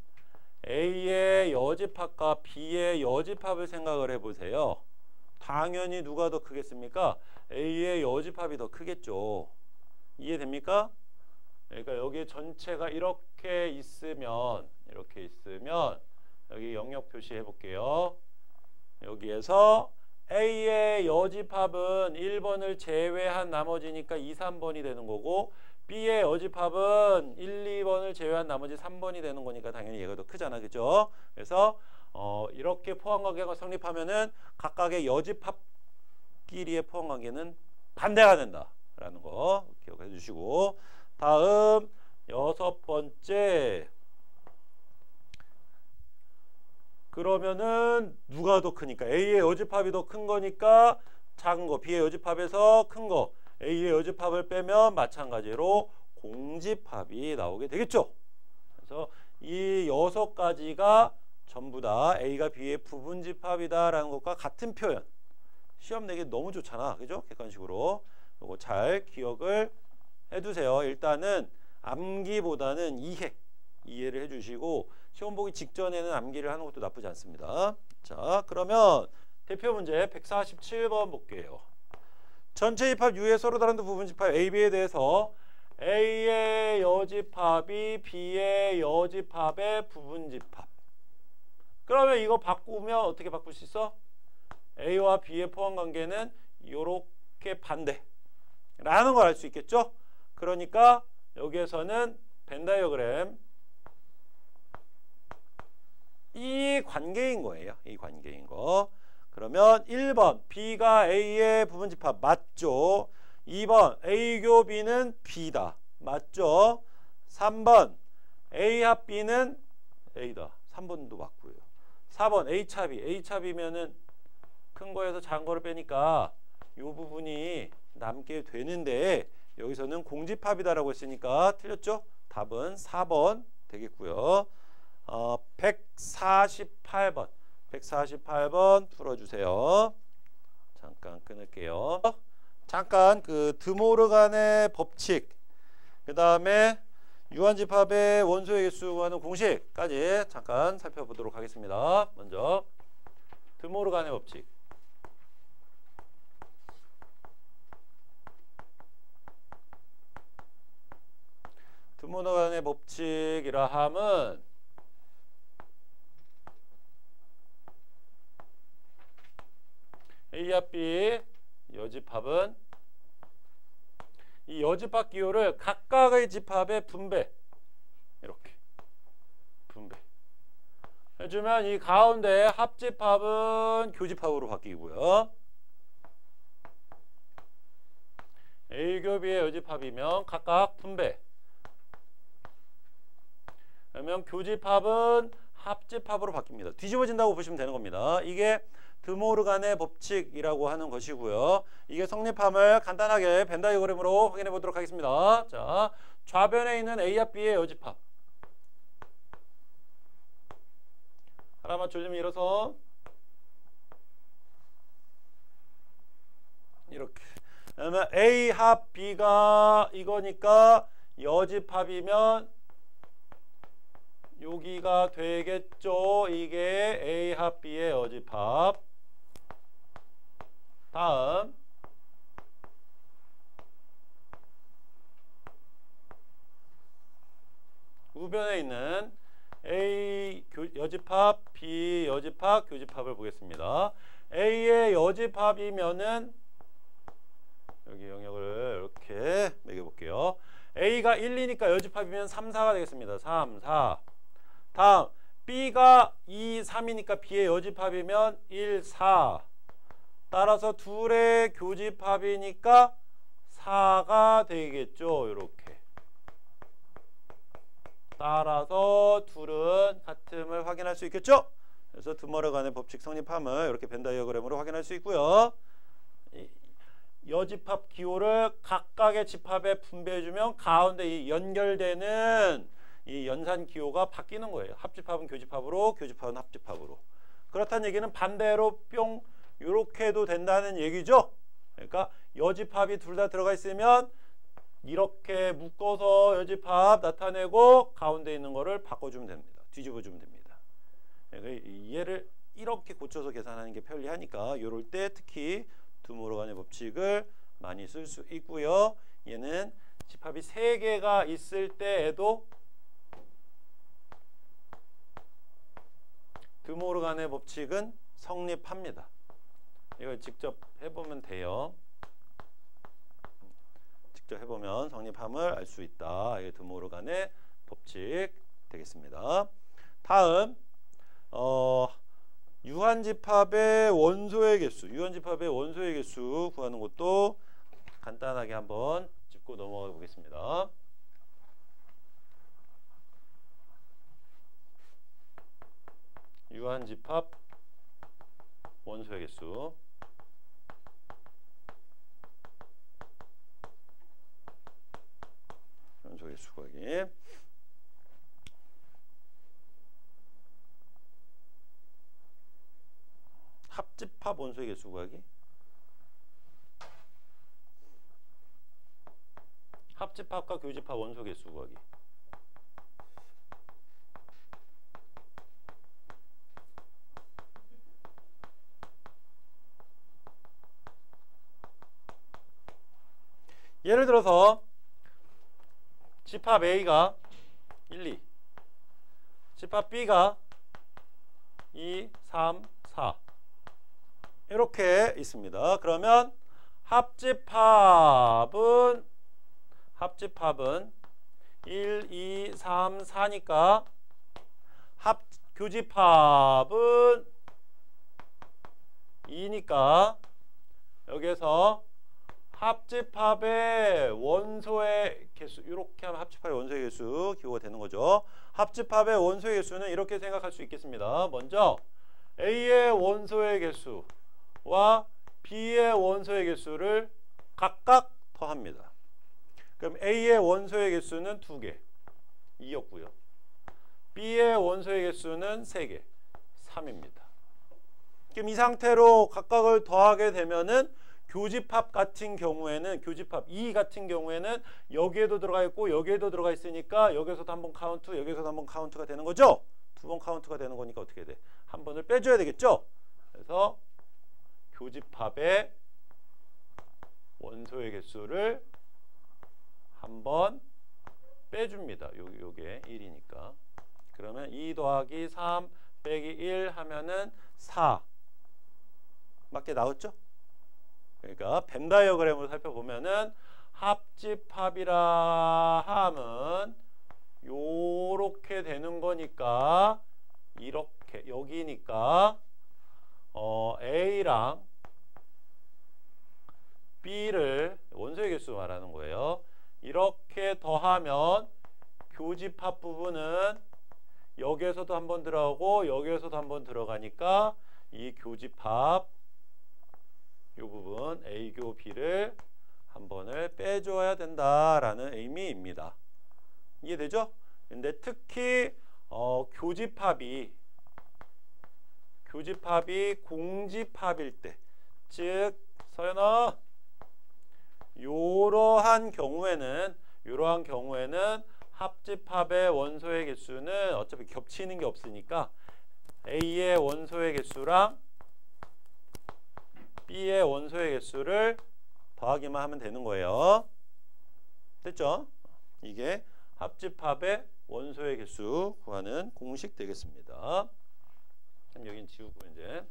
A의 여집합과 B의 여집합을 생각을 해보세요. 당연히 누가 더 크겠습니까? A의 여집합이 더 크겠죠. 이해됩니까? 그러니까 여기 전체가 이렇게 있으면 여기 영역 표시해 볼게요. 여기에서 A의 여집합은 1번을 제외한 나머지니까 2, 3번이 되는 거고 B의 여집합은 1, 2번을 제외한 나머지 3번이 되는 거니까 당연히 얘가 더 크잖아. 그죠? 그래서 이렇게 포함관계가 성립하면은 각각의 여집합끼리의 포함관계는 반대가 된다라는 거 기억해 주시고, 다음 6번째. 그러면은 누가 더 크니까 A의 여집합이 더 큰 거니까 작은 거, B의 여집합에서 큰 거, A의 여집합을 빼면 마찬가지로 공집합이 나오게 되겠죠. 그래서 이 6가지가 전부 다 A가 B의 부분집합이다라는 것과 같은 표현. 시험 내기 너무 좋잖아. 그죠? 객관식으로. 이거 잘 기억을 해두세요. 일단은 암기보다는 이해를 해주시고, 시험 보기 직전에는 암기를 하는 것도 나쁘지 않습니다. 자, 그러면 대표 문제 147번 볼게요. 전체 집합 U의 서로 다른 부분 집합 A, B에 대해서 A의 여집합이 B의 여집합의 부분 집합. 그러면 이거 바꾸면 어떻게 바꿀 수 있어? A와 B의 포함 관계는 이렇게 반대라는 걸 알 수 있겠죠? 그러니까 여기에서는 벤 다이어그램 이 관계인 거예요. 이 관계인 거. 그러면 1번 B가 A의 부분집합 맞죠? 2번 A 교 B는 B다. 맞죠? 3번 A 합 B는 A다. 3번도 맞고요. 4번 A 차 B. A 차 B면은 큰 거에서 작은 거를 빼니까 이 부분이 남게 되는데 여기서는 공집합이다라고 했으니까 틀렸죠? 답은 4번 되겠고요. 148번. 148번 풀어주세요. 잠깐 끊을게요. 잠깐 그 드모르간의 법칙, 그 다음에 유한집합의 원소의 개수 구하는 공식까지 잠깐 살펴보도록 하겠습니다. 먼저 드모르간의 법칙. 드모르간의 법칙이라 함은 A와 B 여집합은 이 여집합 기호를 각각의 집합의 분배, 이렇게 분배 해주면 이 가운데 합집합은 교집합으로 바뀌고요. A 교 B의 여집합이면 각각 분배. 그러면 교집합은 합집합으로 바뀝니다. 뒤집어진다고 보시면 되는 겁니다. 이게 드모르간의 법칙이라고 하는 것이고요. 이게 성립함을 간단하게 벤 다이어그램으로 확인해 보도록 하겠습니다. 자, 좌변에 있는 A와 B의 여집합. 하나만 좀 밀어서 이렇게. 그러면 A 합 B가 이거니까 여집합이면 여기가 되겠죠. 이게 A 합 B의 여집합. 다음 우변에 있는 A 여집합, B 여집합, 교집합을 보겠습니다. A의 여집합이면은 여기 영역을 이렇게 매겨볼게요. A가 1, 2니까 여집합이면 3, 4가 되겠습니다. 3, 4. 다음 B가 2, 3이니까 B의 여집합이면 1, 4. 따라서 둘의 교집합이니까 4가 되겠죠. 이렇게. 따라서 둘은 같음을 확인할 수 있겠죠. 그래서 드모르간의 법칙 성립함을 이렇게 벤 다이어그램으로 확인할 수 있고요. 여집합 기호를 각각의 집합에 분배해주면 가운데 이 연결되는 이 연산 기호가 바뀌는 거예요. 합집합은 교집합으로, 교집합은 합집합으로. 그렇다는 얘기는 반대로 뿅 이렇게 해도 된다는 얘기죠. 그러니까 여집합이 둘 다 들어가 있으면 이렇게 묶어서 여집합 나타내고 가운데 있는 거를 바꿔주면 됩니다. 뒤집어주면 됩니다. 그러니까 얘를 이렇게 고쳐서 계산하는 게 편리하니까 이럴 때 특히 드모르간의 법칙을 많이 쓸 수 있고요. 얘는 집합이 3개가 있을 때에도 드모르간의 법칙은 성립합니다. 이걸 직접 해보면 돼요. 직접 해보면 성립함을 알 수 있다. 이게 드모르간의 법칙 되겠습니다. 다음 유한집합의 원소의 개수, 유한집합의 원소의 개수 구하는 것도 간단하게 한번 짚고 넘어가 보겠습니다. 유한집합 원소의 개수. 원소의 개수 구하기. 합집합 원소의 개수 구하기. 합집합과 교집합 원소 개수 구하기. 예를 들어서 집합 A가 1, 2, 집합 B가 2, 3, 4 이렇게 있습니다. 그러면 합집합은 1, 2, 3, 4니까 교집합은 2니까 여기에서 합집합의 원소의 개수, 이렇게 하면 합집합의 원소의 개수 기호가 되는 거죠. 합집합의 원소의 개수는 이렇게 생각할 수 있겠습니다. 먼저 A의 원소의 개수와 B의 원소의 개수를 각각 더합니다. 그럼 A의 원소의 개수는 2개, 2였고요. B의 원소의 개수는 3개, 3입니다. 그럼 이 상태로 각각을 더하게 되면은 교집합 같은 경우에는, 교집합 2 같은 경우에는 여기에도 들어가 있고 여기에도 들어가 있으니까 여기서도 한번 카운트, 여기서도 한번 카운트가 되는 거죠. 2번 카운트가 되는 거니까 어떻게 돼? 한 번을 빼줘야 되겠죠. 그래서 교집합의 원소의 개수를 한 번 빼줍니다. 요게 1이니까. 그러면 2 더하기 3 빼기 1 하면은 4 맞게 나왔죠? 그러니까 벤 다이어그램으로 살펴보면은 합집합이라 함은 요렇게 되는 거니까 이렇게 여기니까 A랑 B를 원소의 개수 말하는 거예요. 이렇게 더하면 교집합 부분은 여기에서도 한번 들어가고 여기에서도 한번 들어가니까 이 교집합 이 부분 A교 B를 한 번을 빼줘야 된다라는 의미입니다. 이해되죠? 근데 특히 교집합이 공집합일 때, 즉 서연아 이러한 경우에는 합집합의 원소의 개수는 어차피 겹치는 게 없으니까 A의 원소의 개수랑 B의 원소의 개수를 더하기만 하면 되는 거예요. 됐죠? 이게 합집합의 원소의 개수 구하는 공식 되겠습니다. 그럼 여긴 지우고 이제.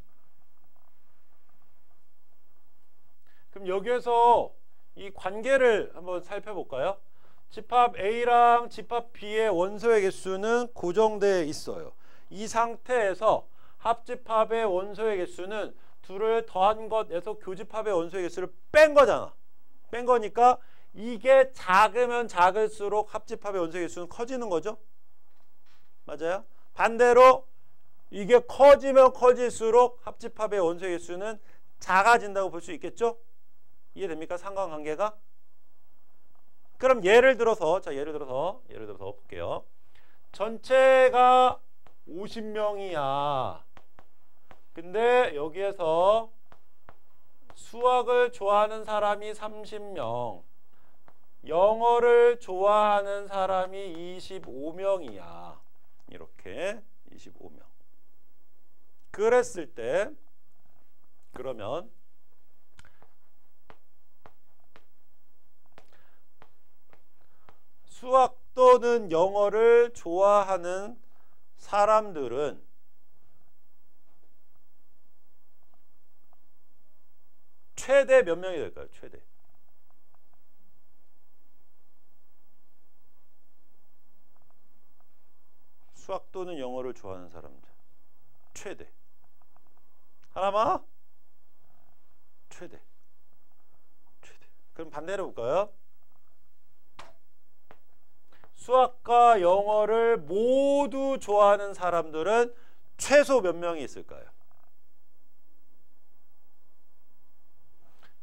그럼 여기에서 이 관계를 한번 살펴볼까요? 집합 A랑 집합 B의 원소의 개수는 고정되어 있어요. 이 상태에서 합집합의 원소의 개수는 둘을 더한 것에서 교집합의 원소의 개수를 뺀 거잖아. 뺀 거니까 이게 작으면 작을수록 합집합의 원소의 개수는 커지는 거죠. 맞아요? 반대로 이게 커지면 커질수록 합집합의 원소의 개수는 작아진다고 볼 수 있겠죠? 이해됩니까? 상관관계가? 그럼 예를 들어서 볼게요. 전체가 50명이야. 근데 여기에서 수학을 좋아하는 사람이 30명, 영어를 좋아하는 사람이 25명이야. 이렇게 25명. 그랬을 때 그러면 수학 또는 영어를 좋아하는 사람들은 최대 몇 명이 될까요? 최대. 수학 또는 영어를 좋아하는 사람들. 최대. 하나만? 최대. 그럼 반대로 볼까요? 수학과 영어를 모두 좋아하는 사람들은 최소 몇 명이 있을까요?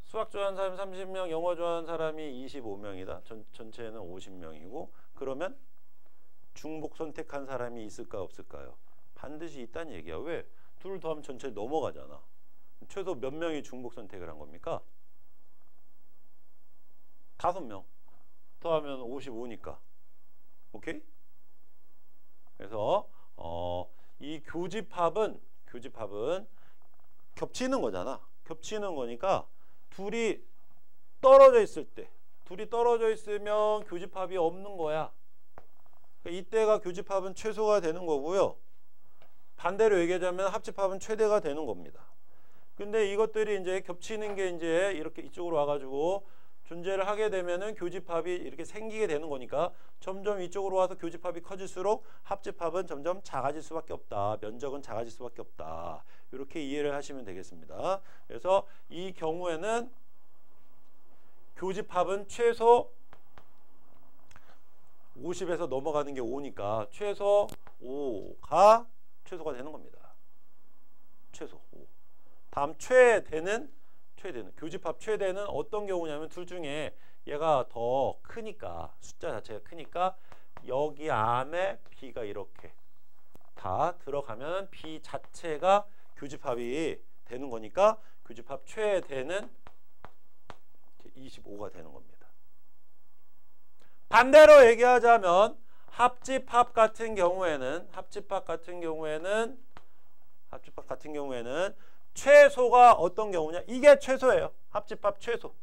수학 좋아하는 사람이 30명, 영어 좋아하는 사람이 25명이다. 전체는 50명이고 그러면 중복 선택한 사람이 있을까 없을까요? 반드시 있다는 얘기야. 왜? 둘 더하면 전체 넘어가잖아. 최소 몇 명이 중복 선택을 한 겁니까? 5명 더하면 55니까. 오케이? 그래서 이 교집합은 겹치는 거잖아. 겹치는 거니까 둘이 떨어져 있으면 교집합이 없는 거야. 그러니까 이때가 교집합은 최소가 되는 거고요. 반대로 얘기하자면 합집합은 최대가 되는 겁니다. 근데 이것들이 이제 겹치는 게 이제 이렇게 이쪽으로 와가지고 존재를 하게 되면은 교집합이 이렇게 생기게 되는 거니까 점점 이쪽으로 와서 교집합이 커질수록 합집합은 점점 작아질 수밖에 없다. 면적은 작아질 수밖에 없다. 이렇게 이해를 하시면 되겠습니다. 그래서 이 경우에는 교집합은 최소 50에서 넘어가는 게 5니까 최소 5가 최소가 되는 겁니다. 최소 5. 다음 최대는 교집합 최대는 어떤 경우냐면 둘 중에 얘가 더 크니까 숫자 자체가 크니까 여기 안에 b가 이렇게 다 들어가면 b 자체가 교집합이 되는 거니까 교집합 최대는 25가 되는 겁니다. 반대로 얘기하자면 합집합 같은 경우에는 최소가 어떤 경우냐? 이게 최소예요. 합집합 최소.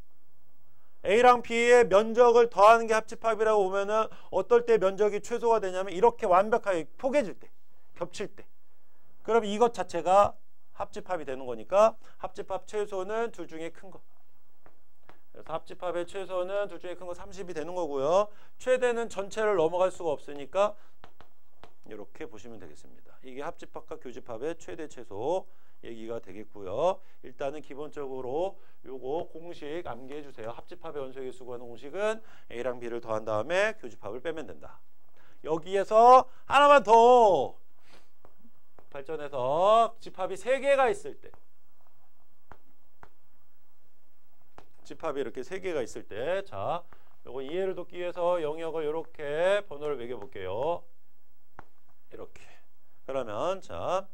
A랑 B의 면적을 더하는 게 합집합이라고 보면은 어떨 때 면적이 최소가 되냐면 이렇게 완벽하게 포개질 때, 겹칠 때. 그럼 이것 자체가 합집합이 되는 거니까 합집합 최소는 둘 중에 큰 거. 그래서 합집합의 최소는 둘 중에 큰 거 30이 되는 거고요. 최대는 전체를 넘어갈 수가 없으니까 이렇게 보시면 되겠습니다. 이게 합집합과 교집합의 최대 최소 얘기가 되겠고요. 일단은 기본적으로 요거 공식 암기해 주세요. 합집합의 원소에게 수구하는 공식은 A랑 B를 더한 다음에 교집합을 빼면 된다. 여기에서 하나만 더 발전해서 집합이 3개가 있을 때, 집합이 이렇게 3개가 있을 때, 자, 요거 이해를 돕기 위해서 영역을 이렇게 번호를 매겨 볼게요. 이렇게. 그러면 자,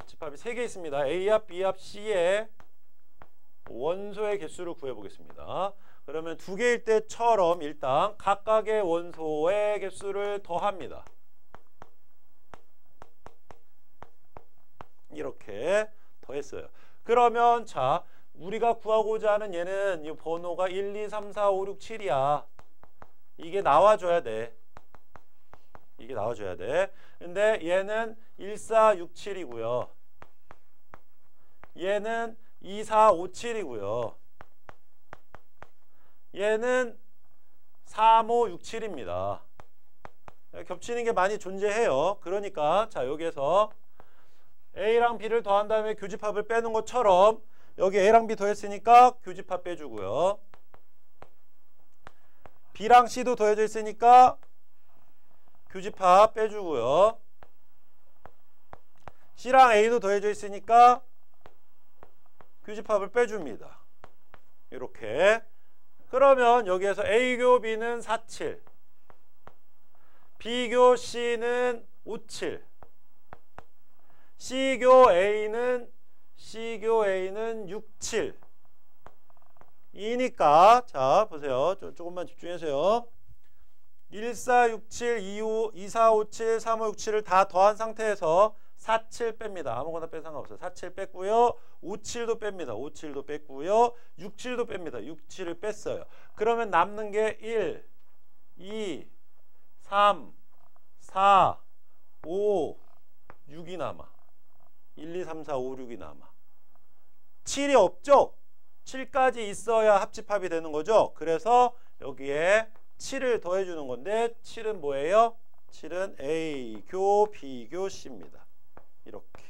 집합이 3개 있습니다. A합, B합, C의 원소의 개수를 구해보겠습니다. 그러면 2개일 때처럼 일단 각각의 원소의 개수를 더합니다. 이렇게 더했어요. 그러면 자, 우리가 구하고자 하는 얘는 이 번호가 1, 2, 3, 4, 5, 6, 7이야. 이게 나와줘야 돼. 이게 나와줘야 돼. 근데 얘는 1, 4, 6, 7이고요. 얘는 2, 4, 5, 7이고요. 얘는 3, 5, 6, 7입니다. 겹치는 게 많이 존재해요. 그러니까 자, 여기에서 A랑 B를 더한 다음에 교집합을 빼는 것처럼 여기 A랑 B 더했으니까 교집합 빼주고요. B랑 C도 더해져 있으니까 교집합 빼주고요. C랑 A도 더해져 있으니까 교집합을 빼줍니다. 이렇게. 그러면 여기에서 A교 B는 47, B교 C는 57, C교 A는 67 이니까 자 보세요. 조금만 집중해주세요. 1, 4, 6, 7, 2, 4, 5, 7, 3, 5, 6, 7을 다 더한 상태에서 47 뺍니다. 아무거나 빼 상관없어요. 47 뺐고요. 57도 뺍니다. 57도 뺐고요. 67도 뺍니다. 67을 뺐어요. 그러면 남는 게 1, 2, 3, 4, 5, 6이 남아. 1, 2, 3, 4, 5, 6이 남아. 7이 없죠? 7까지 있어야 합집합이 되는 거죠? 그래서 여기에 7을 더해주는 건데 7은 뭐예요? 7은 A 교 B 교 C입니다. 이렇게.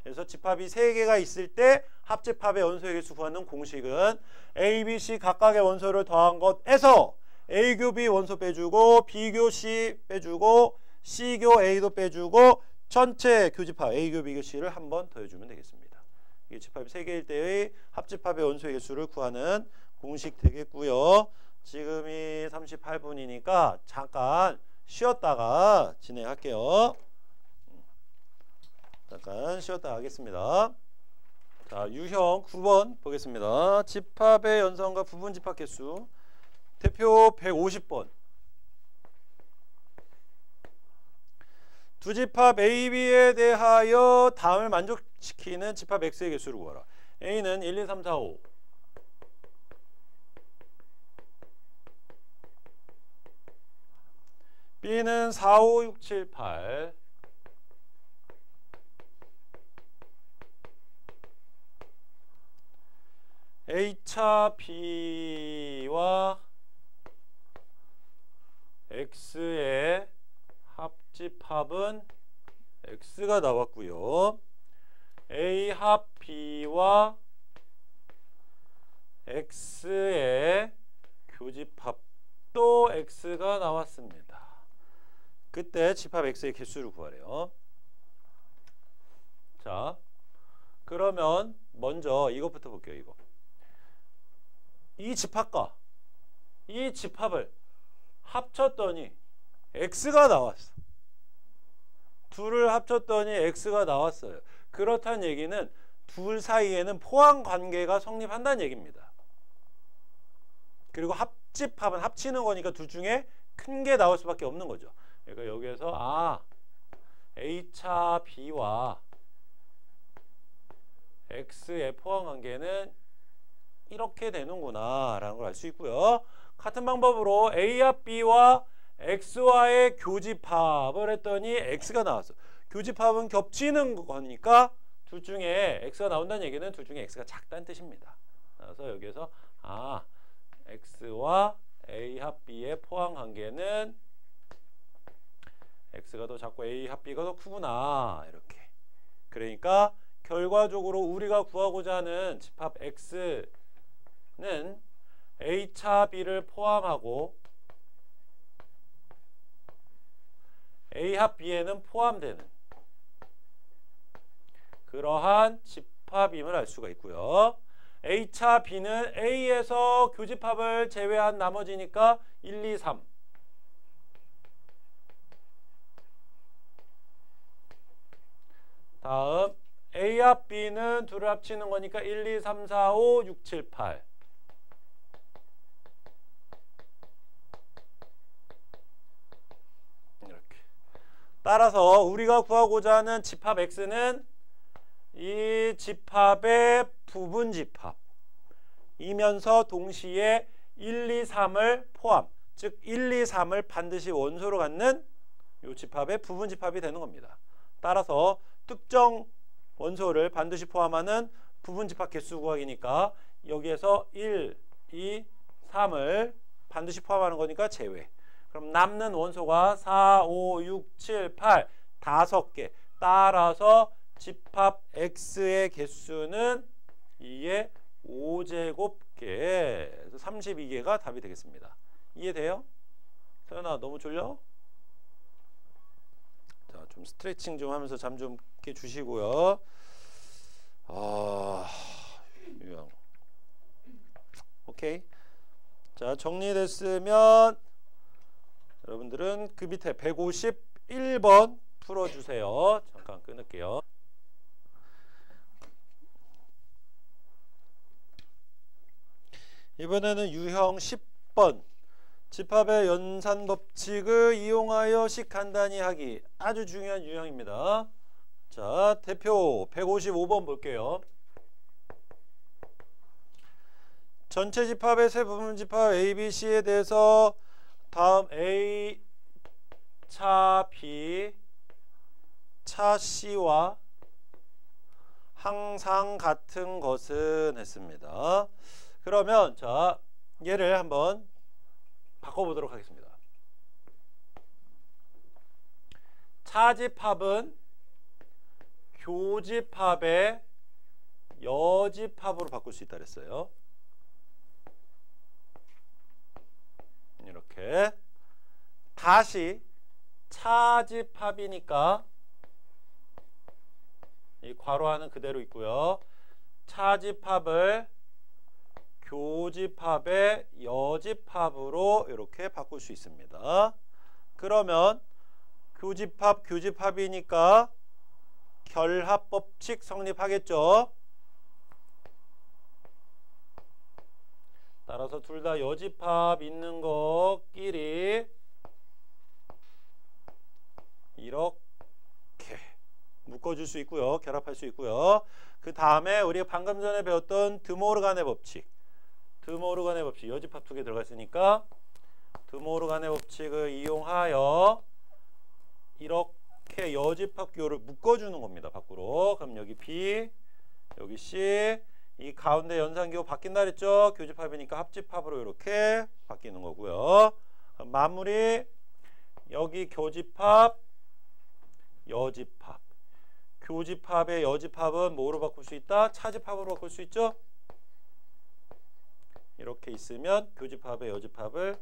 그래서 집합이 3개가 있을 때 합집합의 원소의 개수 구하는 공식은 A, B, C 각각의 원소를 더한 것에서 A 교 B 원소 빼주고 B 교 C 빼주고 C 교 A도 빼주고 전체 교집합 A 교 B 교 C를 한 번 더해주면 되겠습니다. 이게 집합이 3개일 때의 합집합의 원소의 개수를 구하는 공식 되겠고요. 지금이 38분이니까 잠깐 쉬었다가 진행할게요. 잠깐 쉬었다 하겠습니다. 자, 유형 9번 보겠습니다. 집합의 연산과 부분 집합 개수. 대표 150번. 두 집합 A, B에 대하여 다음을 만족시키는 집합 X의 개수를 구하라. A는 1, 2, 3, 4, 5. B는 4, 5, 6, 7, 8. A차 B와 X의 합집합은 X가 나왔고요. A 합 B와 X의 교집합도 X가 나왔습니다. 그때 집합 X의 개수를 구하래요. 자, 그러면 먼저 이것부터 볼게요. 이거. 이 집합과 이 집합을 합쳤더니 X가 나왔어. 둘을 합쳤더니 X가 나왔어요. 그렇다는 얘기는 둘 사이에는 포함 관계가 성립한다는 얘기입니다. 그리고 합집합은 합치는 거니까 둘 중에 큰 게 나올 수밖에 없는 거죠. 그러니까 여기에서 A차 B와 X의 포함 관계는 이렇게 되는구나 라는 걸 알 수 있고요. 같은 방법으로 A 합 B와 X와의 교집합을 했더니 X가 나왔어. 교집합은 겹치는 거니까 둘 중에 X가 나온다는 얘기는 둘 중에 X가 작다는 뜻입니다. 그래서 여기에서 X와 A 합 B의 포함 관계는 X가 더 작고 A 합 B가 더 크구나 이렇게. 그러니까 결과적으로 우리가 구하고자 하는 집합 X는 A차 B를 포함하고 A 합 B에는 포함되는 그러한 집합임을 알 수가 있고요. A차 B는 A에서 교집합을 제외한 나머지니까 1, 2, 3. 다음 A 합 B는 둘을 합치는 거니까 1, 2, 3, 4, 5, 6, 7, 8. 이렇게. 따라서 우리가 구하고자 하는 집합 X는 이 집합의 부분 집합이면서 동시에 1, 2, 3을 포함, 즉 1, 2, 3을 반드시 원소로 갖는 이 집합의 부분 집합이 되는 겁니다. 따라서 특정 원소를 반드시 포함하는 부분 집합 개수 구하기니까 여기에서 1, 2, 3을 반드시 포함하는 거니까 제외. 그럼 남는 원소가 4, 5, 6, 7, 8 5개. 따라서 집합 X의 개수는 2의 5제곱개. 그래서 32개가 답이 되겠습니다. 이해돼요? 서연아 너무 졸려? 자, 좀 스트레칭 좀 하면서 잠 좀 깨 주시고요. 유형. 오케이. 자, 정리됐으면 여러분들은 그 밑에 151번 풀어주세요. 잠깐 끊을게요. 이번에는 유형 10번. 집합의 연산 법칙을 이용하여 식 간단히 하기. 아주 중요한 유형입니다. 자, 대표 155번 볼게요. 전체 집합의 세 부분 집합 A, B, C에 대해서 다음 A 차 B 차 C와 항상 같은 것은 했습니다. 그러면 자, 얘를 한번 바꿔보도록 하겠습니다. 차집합은 교집합의 여집합으로 바꿀 수 있다 그랬어요. 이렇게 다시 차집합이니까 이 괄호하는 그대로 있고요. 차집합을 교집합의 여집합으로 이렇게 바꿀 수 있습니다. 그러면 교집합, 교집합이니까 결합법칙 성립하겠죠. 따라서 둘 다 여집합 있는 것끼리 이렇게 묶어줄 수 있고요. 결합할 수 있고요. 그 다음에 우리가 방금 전에 배웠던 드모르간의 법칙. 드모르간의 법칙. 여집합 두 개 들어가 있으니까 드모르간의 법칙을 이용하여 이렇게 여집합 기호를 묶어주는 겁니다. 밖으로. 그럼 여기 B, 여기 C, 이 가운데 연산기호 바뀐다 그랬죠? 교집합이니까 합집합으로 이렇게 바뀌는 거고요. 그럼 마무리. 여기 교집합, 여집합. 교집합의 여집합은 뭐로 바꿀 수 있다? 차집합으로 바꿀 수 있죠? 이렇게 있으면 교집합의 여집합을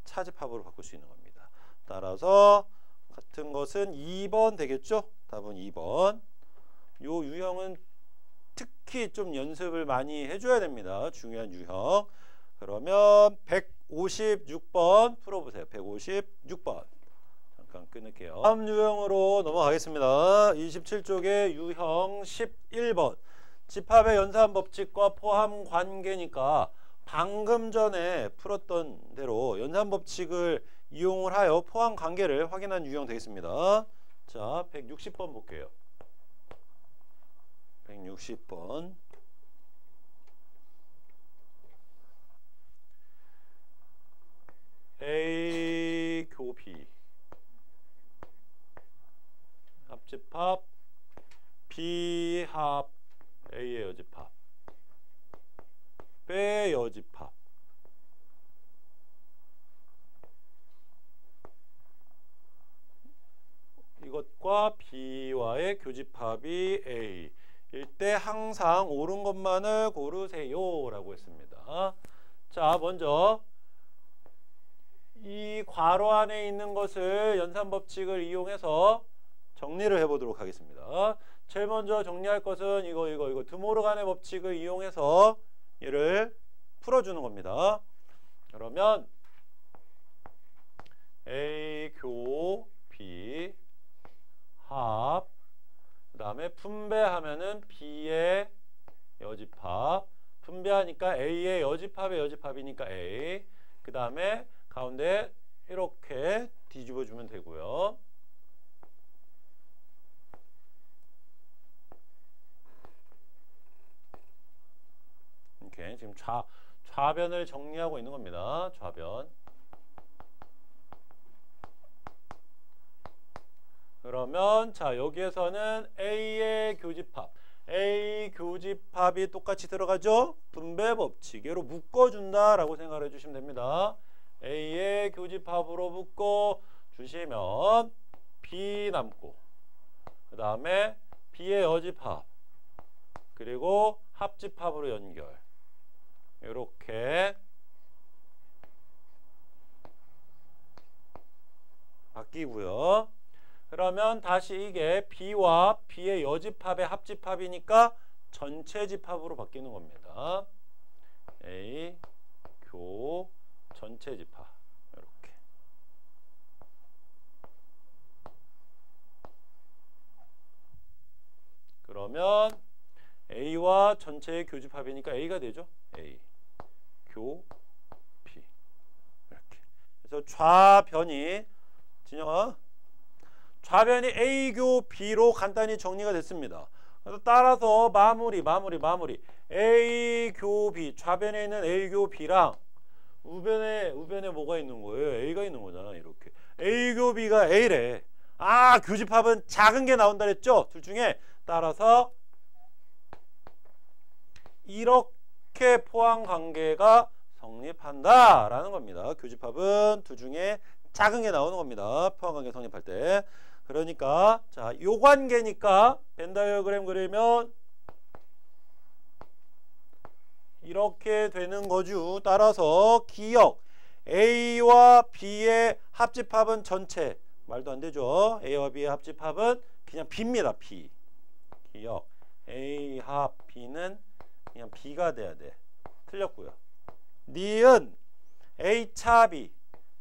차집합으로 바꿀 수 있는 겁니다. 따라서 같은 것은 2번 되겠죠? 답은 2번. 요 유형은 특히 좀 연습을 많이 해줘야 됩니다. 중요한 유형. 그러면 156번 풀어보세요. 156번. 잠깐 끊을게요. 다음 유형으로 넘어가겠습니다. 27쪽의 유형 11번. 집합의 연산 법칙과 포함 관계니까 방금 전에 풀었던 대로 연산 법칙을 이용을 하여 포함 관계를 확인한 유형 되겠습니다. 자, 160번 볼게요. 160번. A 교 B 합집합 B 합 A의 여집합 B의 여집합 이것과 B와의 교집합이 A 일 때 항상 옳은 것만을 고르세요 라고 했습니다. 자, 먼저 이 괄호 안에 있는 것을 연산법칙을 이용해서 정리를 해보도록 하겠습니다. 제일 먼저 정리할 것은 이거 드모르간의 법칙을 이용해서 얘를 풀어주는 겁니다. 그러면 A 교 B 합 그 다음에 분배하면은 B의 여집합 분배하니까 A의 여집합의 여집합이니까 A 그 다음에 가운데 이렇게 뒤집어 주면 되고요. 이렇게 지금 좌변을 정리하고 있는 겁니다. 좌변. 그러면 자 여기에서는 A의 교집합 A 교집합이 똑같이 들어가죠. 분배 법칙으로 묶어준다라고 생각을 해주시면 됩니다. A의 교집합으로 묶어 주시면 B 남고 그 다음에 B의 여집합 그리고 합집합으로 연결 이렇게 바뀌고요. 그러면 다시 이게 B와 B의 여집합의 합집합이니까 전체 집합으로 바뀌는 겁니다. A 교 전체 집합 이렇게. 그러면 A와 전체의 교집합이니까 A가 되죠. A 교 B 이렇게. 그래서 좌변이 진영아 좌변이 A 교 B로 간단히 정리가 됐습니다. 그래서 따라서 마무리 A 교 B 좌변에 있는 A 교 B랑 우변에 뭐가 있는 거예요? A가 있는 거잖아. 이렇게 A 교 B가 A래. 아 교집합은 작은 게 나온다 그랬죠? 둘 중에 따라서 이렇게 포함 관계가 성립한다라는 겁니다. 교집합은 둘 중에 작은 게 나오는 겁니다. 포함 관계 성립할 때. 그러니까 자, 요 관계니까 벤 다이어그램 그리면 이렇게 되는 거죠. 따라서 기억 A와 B의 합집합은 전체 말도 안 되죠. A와 B의 합집합은 그냥 B입니다. B. 기억 A 합 B는 그냥 B가 돼야 돼. 틀렸고요. 니은 A 차 B.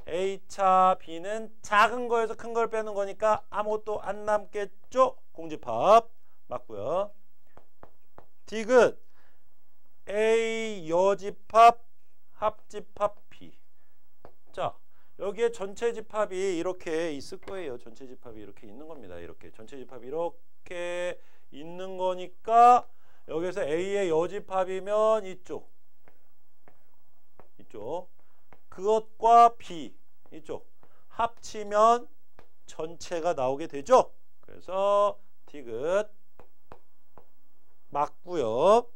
A 차 B는 작은 거에서 큰 걸 빼는 거니까 아무것도 안 남겠죠. 공집합 맞고요. 디귿 A 여집합 합집합 B. 자, 여기에 전체 집합이 이렇게 있을 거예요. 전체 집합이 이렇게 있는 겁니다. 이렇게 전체 집합이 이렇게 있는 거니까 여기서 A의 여집합이면 이쪽 그것과 B 이쪽 합치면 전체가 나오게 되죠. 그래서 디귿 맞고요.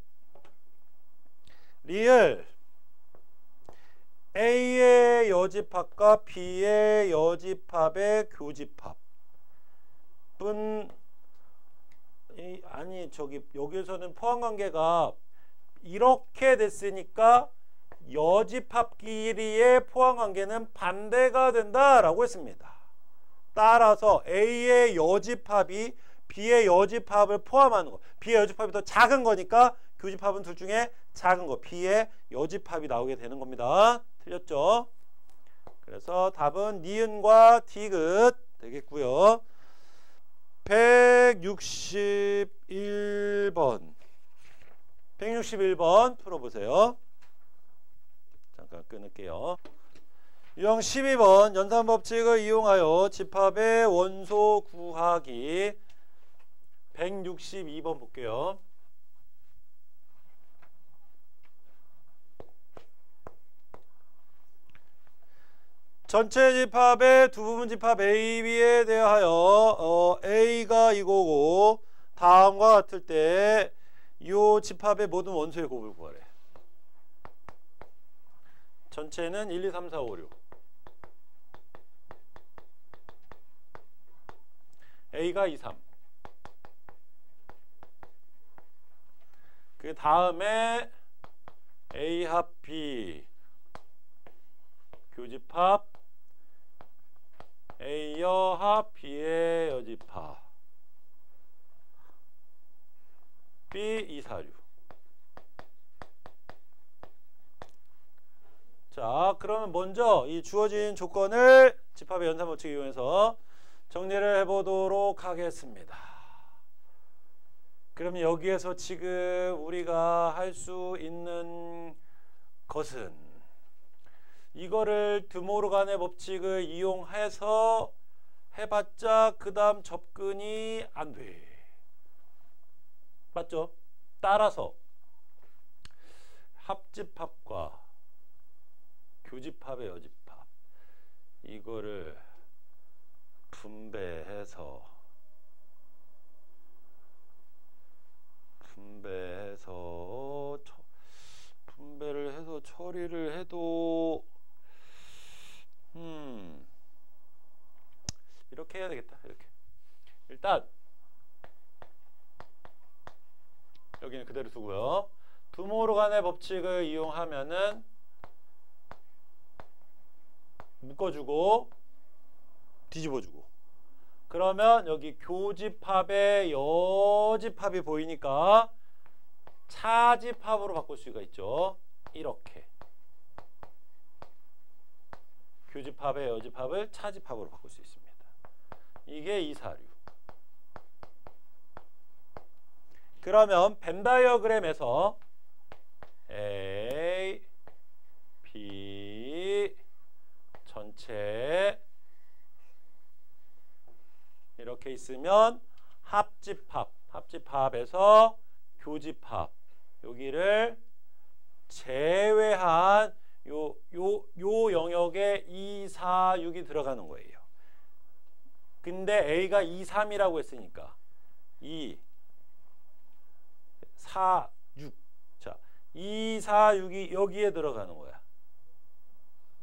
리을 A의 여집합과 B의 여집합의 교집합은 아니 저기 여기서는 포함관계가 이렇게 됐으니까 여집합끼리의 포함관계는 반대가 된다라고 했습니다. 따라서 A의 여집합이 B의 여집합을 포함하는 거. B의 여집합이 더 작은 거니까 교집합은 둘 중에 작은 거 B의 여집합이 나오게 되는 겁니다. 틀렸죠? 그래서 답은 니은과 디귿 되겠고요. 161번 풀어보세요. 잠깐 끊을게요. 유형 12번 연산법칙을 이용하여 집합의 원소 구하기. 162번 볼게요. 전체 집합의 두 부분 집합 A, B에 대하여 A가 이거고 다음과 같을 때 이 집합의 모든 원소의 곱을 구하래. 전체는 1, 2, 3, 4, 5, 6. A가 2, 3. 그 다음에 A 합 B 교집합 A 여합 B의 여집합 B 2, 4, 6. 자, 그러면 먼저 이 주어진 조건을 집합의 연산법칙 이용해서 정리를 해보도록 하겠습니다. 그러면 여기에서 지금 우리가 할 수 있는 것은 이거를 드모르간의 법칙을 이용해서 해봤자 그 다음 접근이 안 돼. 맞죠? 따라서 합집합과 교집합의 여집합 이거를 분배해서 분배를 해서 처리를 해도 이렇게 해야 되겠다. 이렇게 일단 여기는 그대로 두고요. 드모르간의 법칙을 이용하면은 묶어주고 뒤집어주고 그러면 여기 교집합의 여집합이 보이니까 차집합으로 바꿀 수가 있죠. 이렇게 교집합의 여집합을 차집합으로 바꿀 수 있습니다. 이게 2, 4, 6. 그러면 벤 다이어그램에서 A, B 전체 이렇게 있으면 합집합에서 교집합 여기를 제외한 요 영역에 2, 4, 6이 들어가는 거예요. 근데 A가 2, 3이라고 했으니까 2, 4, 6. 자, 2, 4, 6이 여기에 들어가는 거야.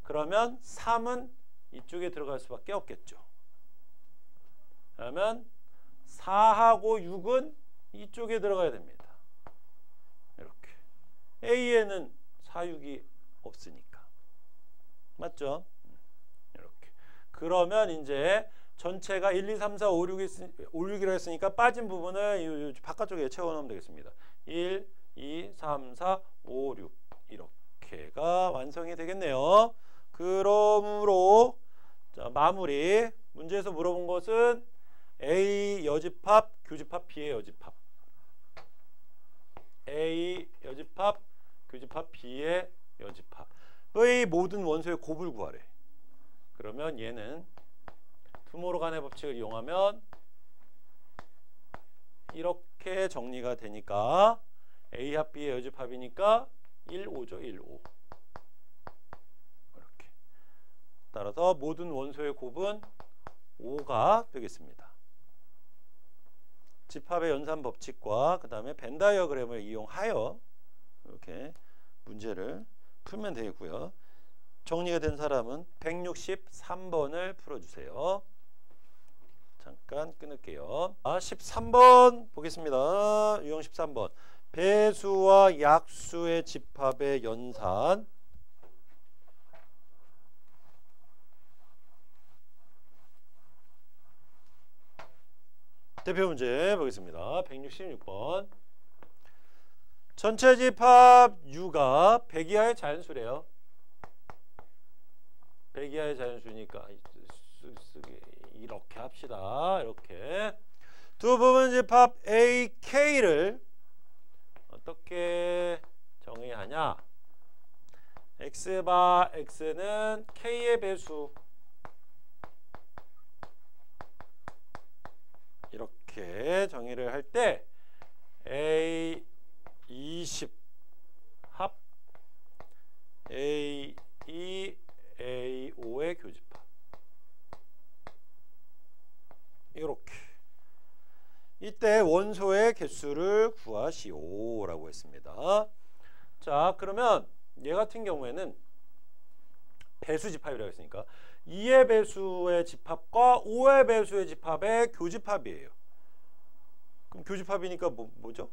그러면 3은 이쪽에 들어갈 수밖에 없겠죠. 그러면 4하고 6은 이쪽에 들어가야 됩니다. 이렇게. A에는 4, 6이 없으니까. 맞죠? 이렇게. 그러면 이제 전체가 1, 2, 3, 4, 5, 6이라고 했으니까 빠진 부분을 바깥쪽에 채워넣으면 되겠습니다. 1, 2, 3, 4, 5, 6 이렇게가 완성이 되겠네요. 그러므로 자, 마무리. 문제에서 물어본 것은 A 여집합, 교집합, B의 여집합. A 여집합, 교집합, B의 여집합의 모든 원소의 곱을 구하래. 그러면 얘는 투모로간의 법칙을 이용하면 이렇게 정리가 되니까 A 합 B의 여집합이니까 1, 5죠. 1, 5. 이렇게. 따라서 모든 원소의 곱은 5가 되겠습니다. 집합의 연산 법칙과 그 다음에 벤 다이어그램을 이용하여 이렇게 문제를 풀면 되겠고요. 정리가 된 사람은 163번을 풀어주세요. 잠깐 끊을게요. 13번 보겠습니다. 유형 13번. 배수와 약수의 집합의 연산. 대표 문제 보겠습니다. 166번. 전체 집합 U가 100 이하의 자연수래요. 100 이하의 자연수니까 이렇게 합시다. 이렇게. 두 부분 집합 AK를 어떻게 정의해야 하냐? X바 X는 K의 배수. 이렇게 정의를 할 때 A20 합 A2 A5의 교집합. 이렇게. 이때 원소의 개수를 구하시오라고 했습니다. 자, 그러면 얘 같은 경우에는 배수 집합이라고 했으니까 2의 배수의 집합과 5의 배수의 집합의 교집합이에요. 그럼 교집합이니까 뭐죠?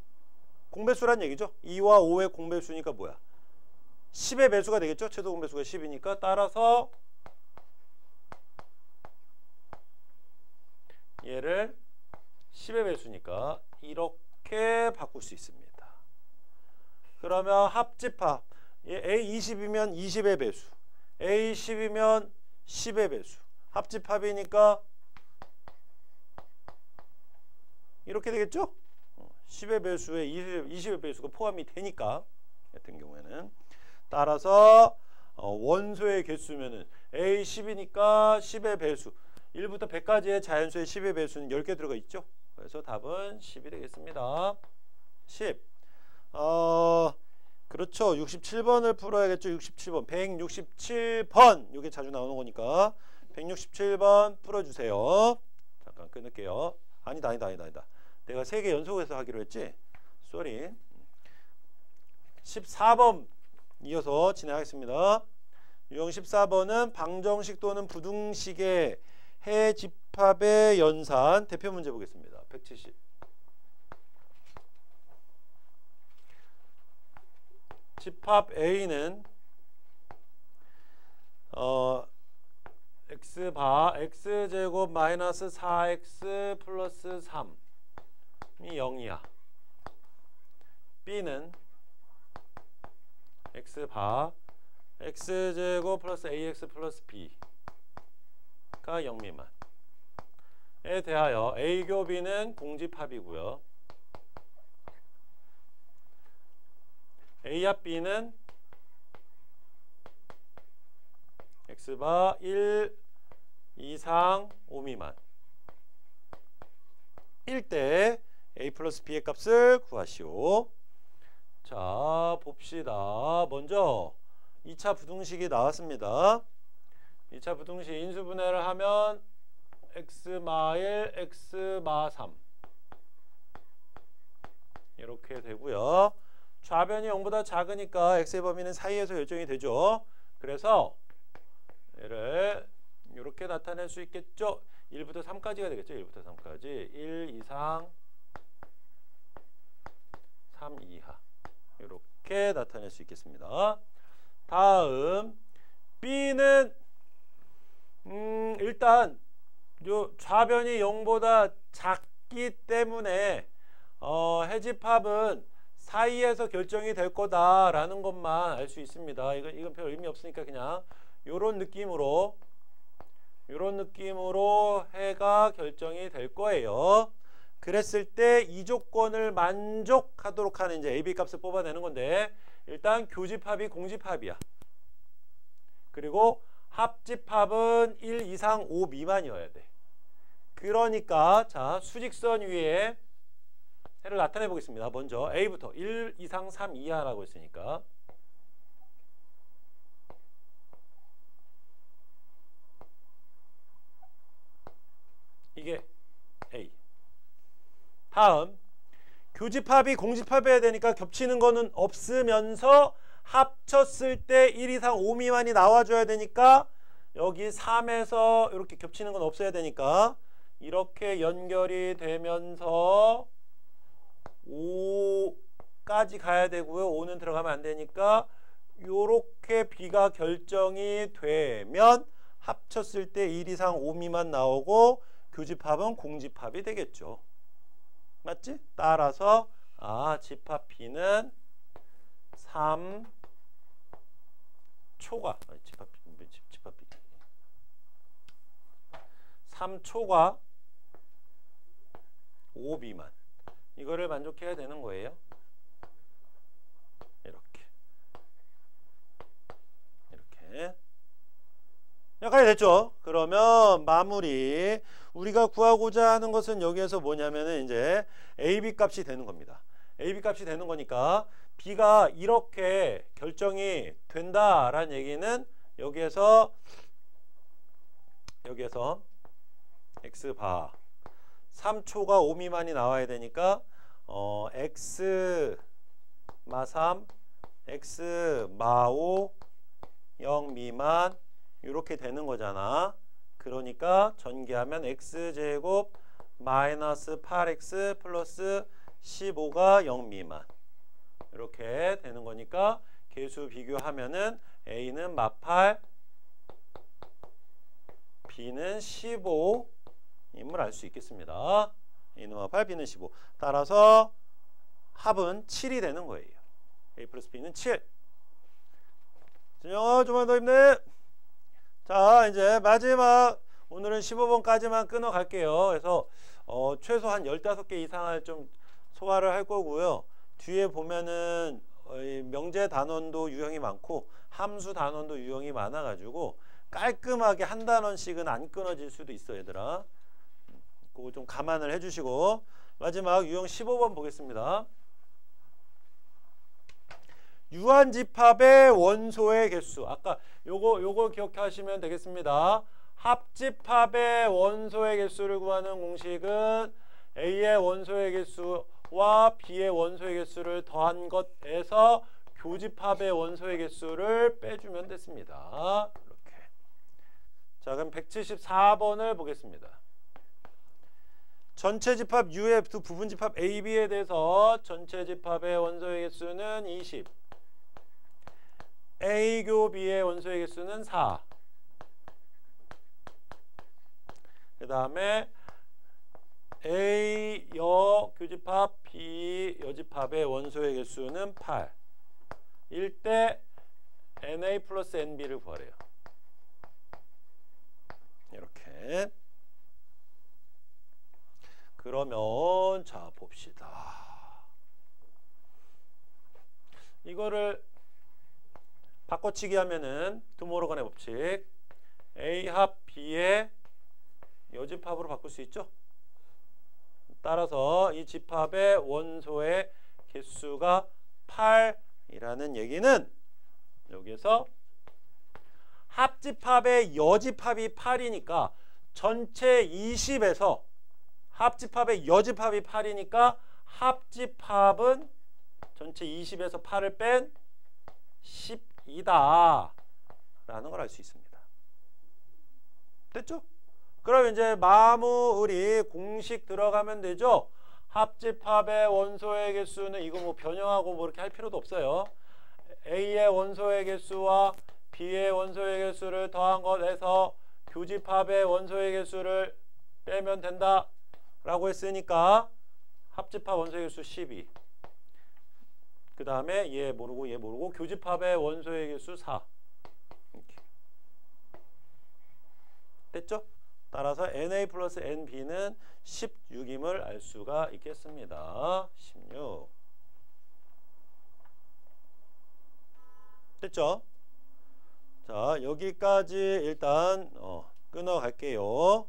공배수란 얘기죠. 2와 5의 공배수니까 뭐야? 10의 배수가 되겠죠. 최소 공배수가 10이니까 따라서 얘를 10의 배수니까 이렇게 바꿀 수 있습니다. 그러면 합집합 A20이면 20의 배수, A10이면 10의 배수. 합집합이니까 이렇게 되겠죠? 10의 배수에 20의 배수가 포함이 되니까 같은 경우에는 따라서 원소의 개수면은 A10이니까 10의 배수 1부터 100까지의 자연수의 10의 배수는 10개 들어가 있죠. 그래서 답은 10이 되겠습니다. 10. 그렇죠. 67번을 풀어야겠죠. 67번. 167번. 이게 자주 나오는 거니까 167번 풀어주세요. 잠깐 끊을게요. 아니다. 내가 3개 연속해서 하기로 했지? 쏘리. 14번 이어서 진행하겠습니다. 유형 14번은 방정식 또는 부등식의 해 집합의 연산. 대표 문제 보겠습니다. 170. 집합 A는 x바 x제곱 마이너스 4x 플러스 3이 0이야. B는 x바 x제곱 플러스 ax 플러스 b가 0 미만에 대하여 A교 B는 공집합이고요. A와 B는 x바 1 이상 5 미만 일 때 A 플러스 B의 값을 구하시오. 자, 봅시다. 먼저 2차 부등식이 나왔습니다. 2차 부등식 인수분해를 하면 x마 1, x마 3 이렇게 되고요. 좌변이 0보다 작으니까 x의 범위는 사이에서 결정이 되죠. 그래서 얘를 이렇게 나타낼 수 있겠죠. 1부터 3까지가 되겠죠. 1부터 3까지. 1 이상 3 이하. 이렇게 나타낼 수 있겠습니다. 다음 B는 일단 요 좌변이 0보다 작기 때문에 해집합은 사이에서 결정이 될 거다라는 것만 알 수 있습니다. 이건 별 의미 없으니까 그냥 요런 느낌으로 해가 결정이 될 거예요. 그랬을 때 이 조건을 만족하도록 하는 이제 AB 값을 뽑아내는 건데, 일단 교집합이 공집합이야. 그리고 합집합은 1 이상 5 미만이어야 돼. 그러니까 자, 수직선 위에 해를 나타내 보겠습니다. 먼저 A부터 1 이상 3 이하라고 했으니까 이게 A. 다음 교집합이 공집합해야 되니까 겹치는 거는 없으면서 합쳤을 때 1 이상 5 미만이 나와줘야 되니까 여기 3에서 이렇게 겹치는 건 없어야 되니까 이렇게 연결이 되면서 5까지 가야 되고요. 5는 들어가면 안 되니까 요렇게 B가 결정이 되면 합쳤을 때 1 이상 5 미만 나오고 교집합은 공집합이 되겠죠. 맞지? 따라서 집합 B는 3초가 집합 B 3초가 5 미만 이거를 만족해야 되는 거예요. 이렇게 여기까지 됐죠? 그러면 마무리. 우리가 구하고자 하는 것은 여기에서 뭐냐면은 이제 AB 값이 되는 겁니다. AB 값이 되는 거니까 B가 이렇게 결정이 된다라는 얘기는 여기에서 X바 3초가 5 미만이 나와야 되니까 X 마 3, X 마 5, 0 미만 이렇게 되는 거잖아. 그러니까 전개하면 X제곱 마이너스 8X 플러스 15가 0 미만 이렇게 되는 거니까 계수 비교하면은 A는 마8 B는 15임을 알 수 있겠습니다. A는 마8 B는 15. 따라서 합은 7이 되는 거예요. A 플러스 B는 7. 진영아 좀만 더 힘내. 자, 이제 마지막 오늘은 15번까지만 끊어 갈게요. 그래서 최소한 15개 이상을 좀 소화를 할 거고요. 뒤에 보면은 명제 단원도 유형이 많고 함수 단원도 유형이 많아 가지고 깔끔하게 한 단원씩은 안 끊어질 수도 있어, 얘들아. 그거 좀 감안을 해 주시고 마지막 유형 15번 보겠습니다. 유한집합의 원소의 개수. 아까 요거 기억하시면 되겠습니다. 합집합의 원소의 개수를 구하는 공식은 A의 원소의 개수와 B의 원소의 개수를 더한 것에서 교집합의 원소의 개수를 빼주면 됐습니다. 이렇게. 자, 그럼 174번을 보겠습니다. 전체 집합 U의 두 부분 집합 A, B에 대해서 전체 집합의 원소의 개수는 20. A교 B의 원소의 개수는 4. 그 다음에 A 교집합 B 여집합의 원소의 개수는 8. 일 때 NA 플러스 NB를 구하래요. 이렇게. 그러면 자 봅시다. 이거를 바꿔치기 하면은 드모르간의 법칙 A 합 B의 여집합으로 바꿀 수 있죠. 따라서 이 집합의 원소의 개수가 8이라는 얘기는 여기에서 합집합의 여집합이 8이니까 전체 20에서 합집합의 여집합이 8이니까 합집합은 전체 20에서 8을 뺀 10이다 라는 걸 알 수 있습니다. 됐죠? 그럼 이제 마무리 공식 들어가면 되죠. 합집합의 원소의 개수는 이거 뭐 변형하고 뭐 이렇게 할 필요도 없어요. A의 원소의 개수와 B의 원소의 개수를 더한 것에서 교집합의 원소의 개수를 빼면 된다 라고 했으니까 합집합 원소의 개수 12. 그 다음에 얘 모르고 교집합의 원소의 개수 4. 이렇게. 됐죠? 따라서 NA 플러스 NB는 16임을 알 수가 있겠습니다. 16. 됐죠? 자, 여기까지 일단 끊어 갈게요.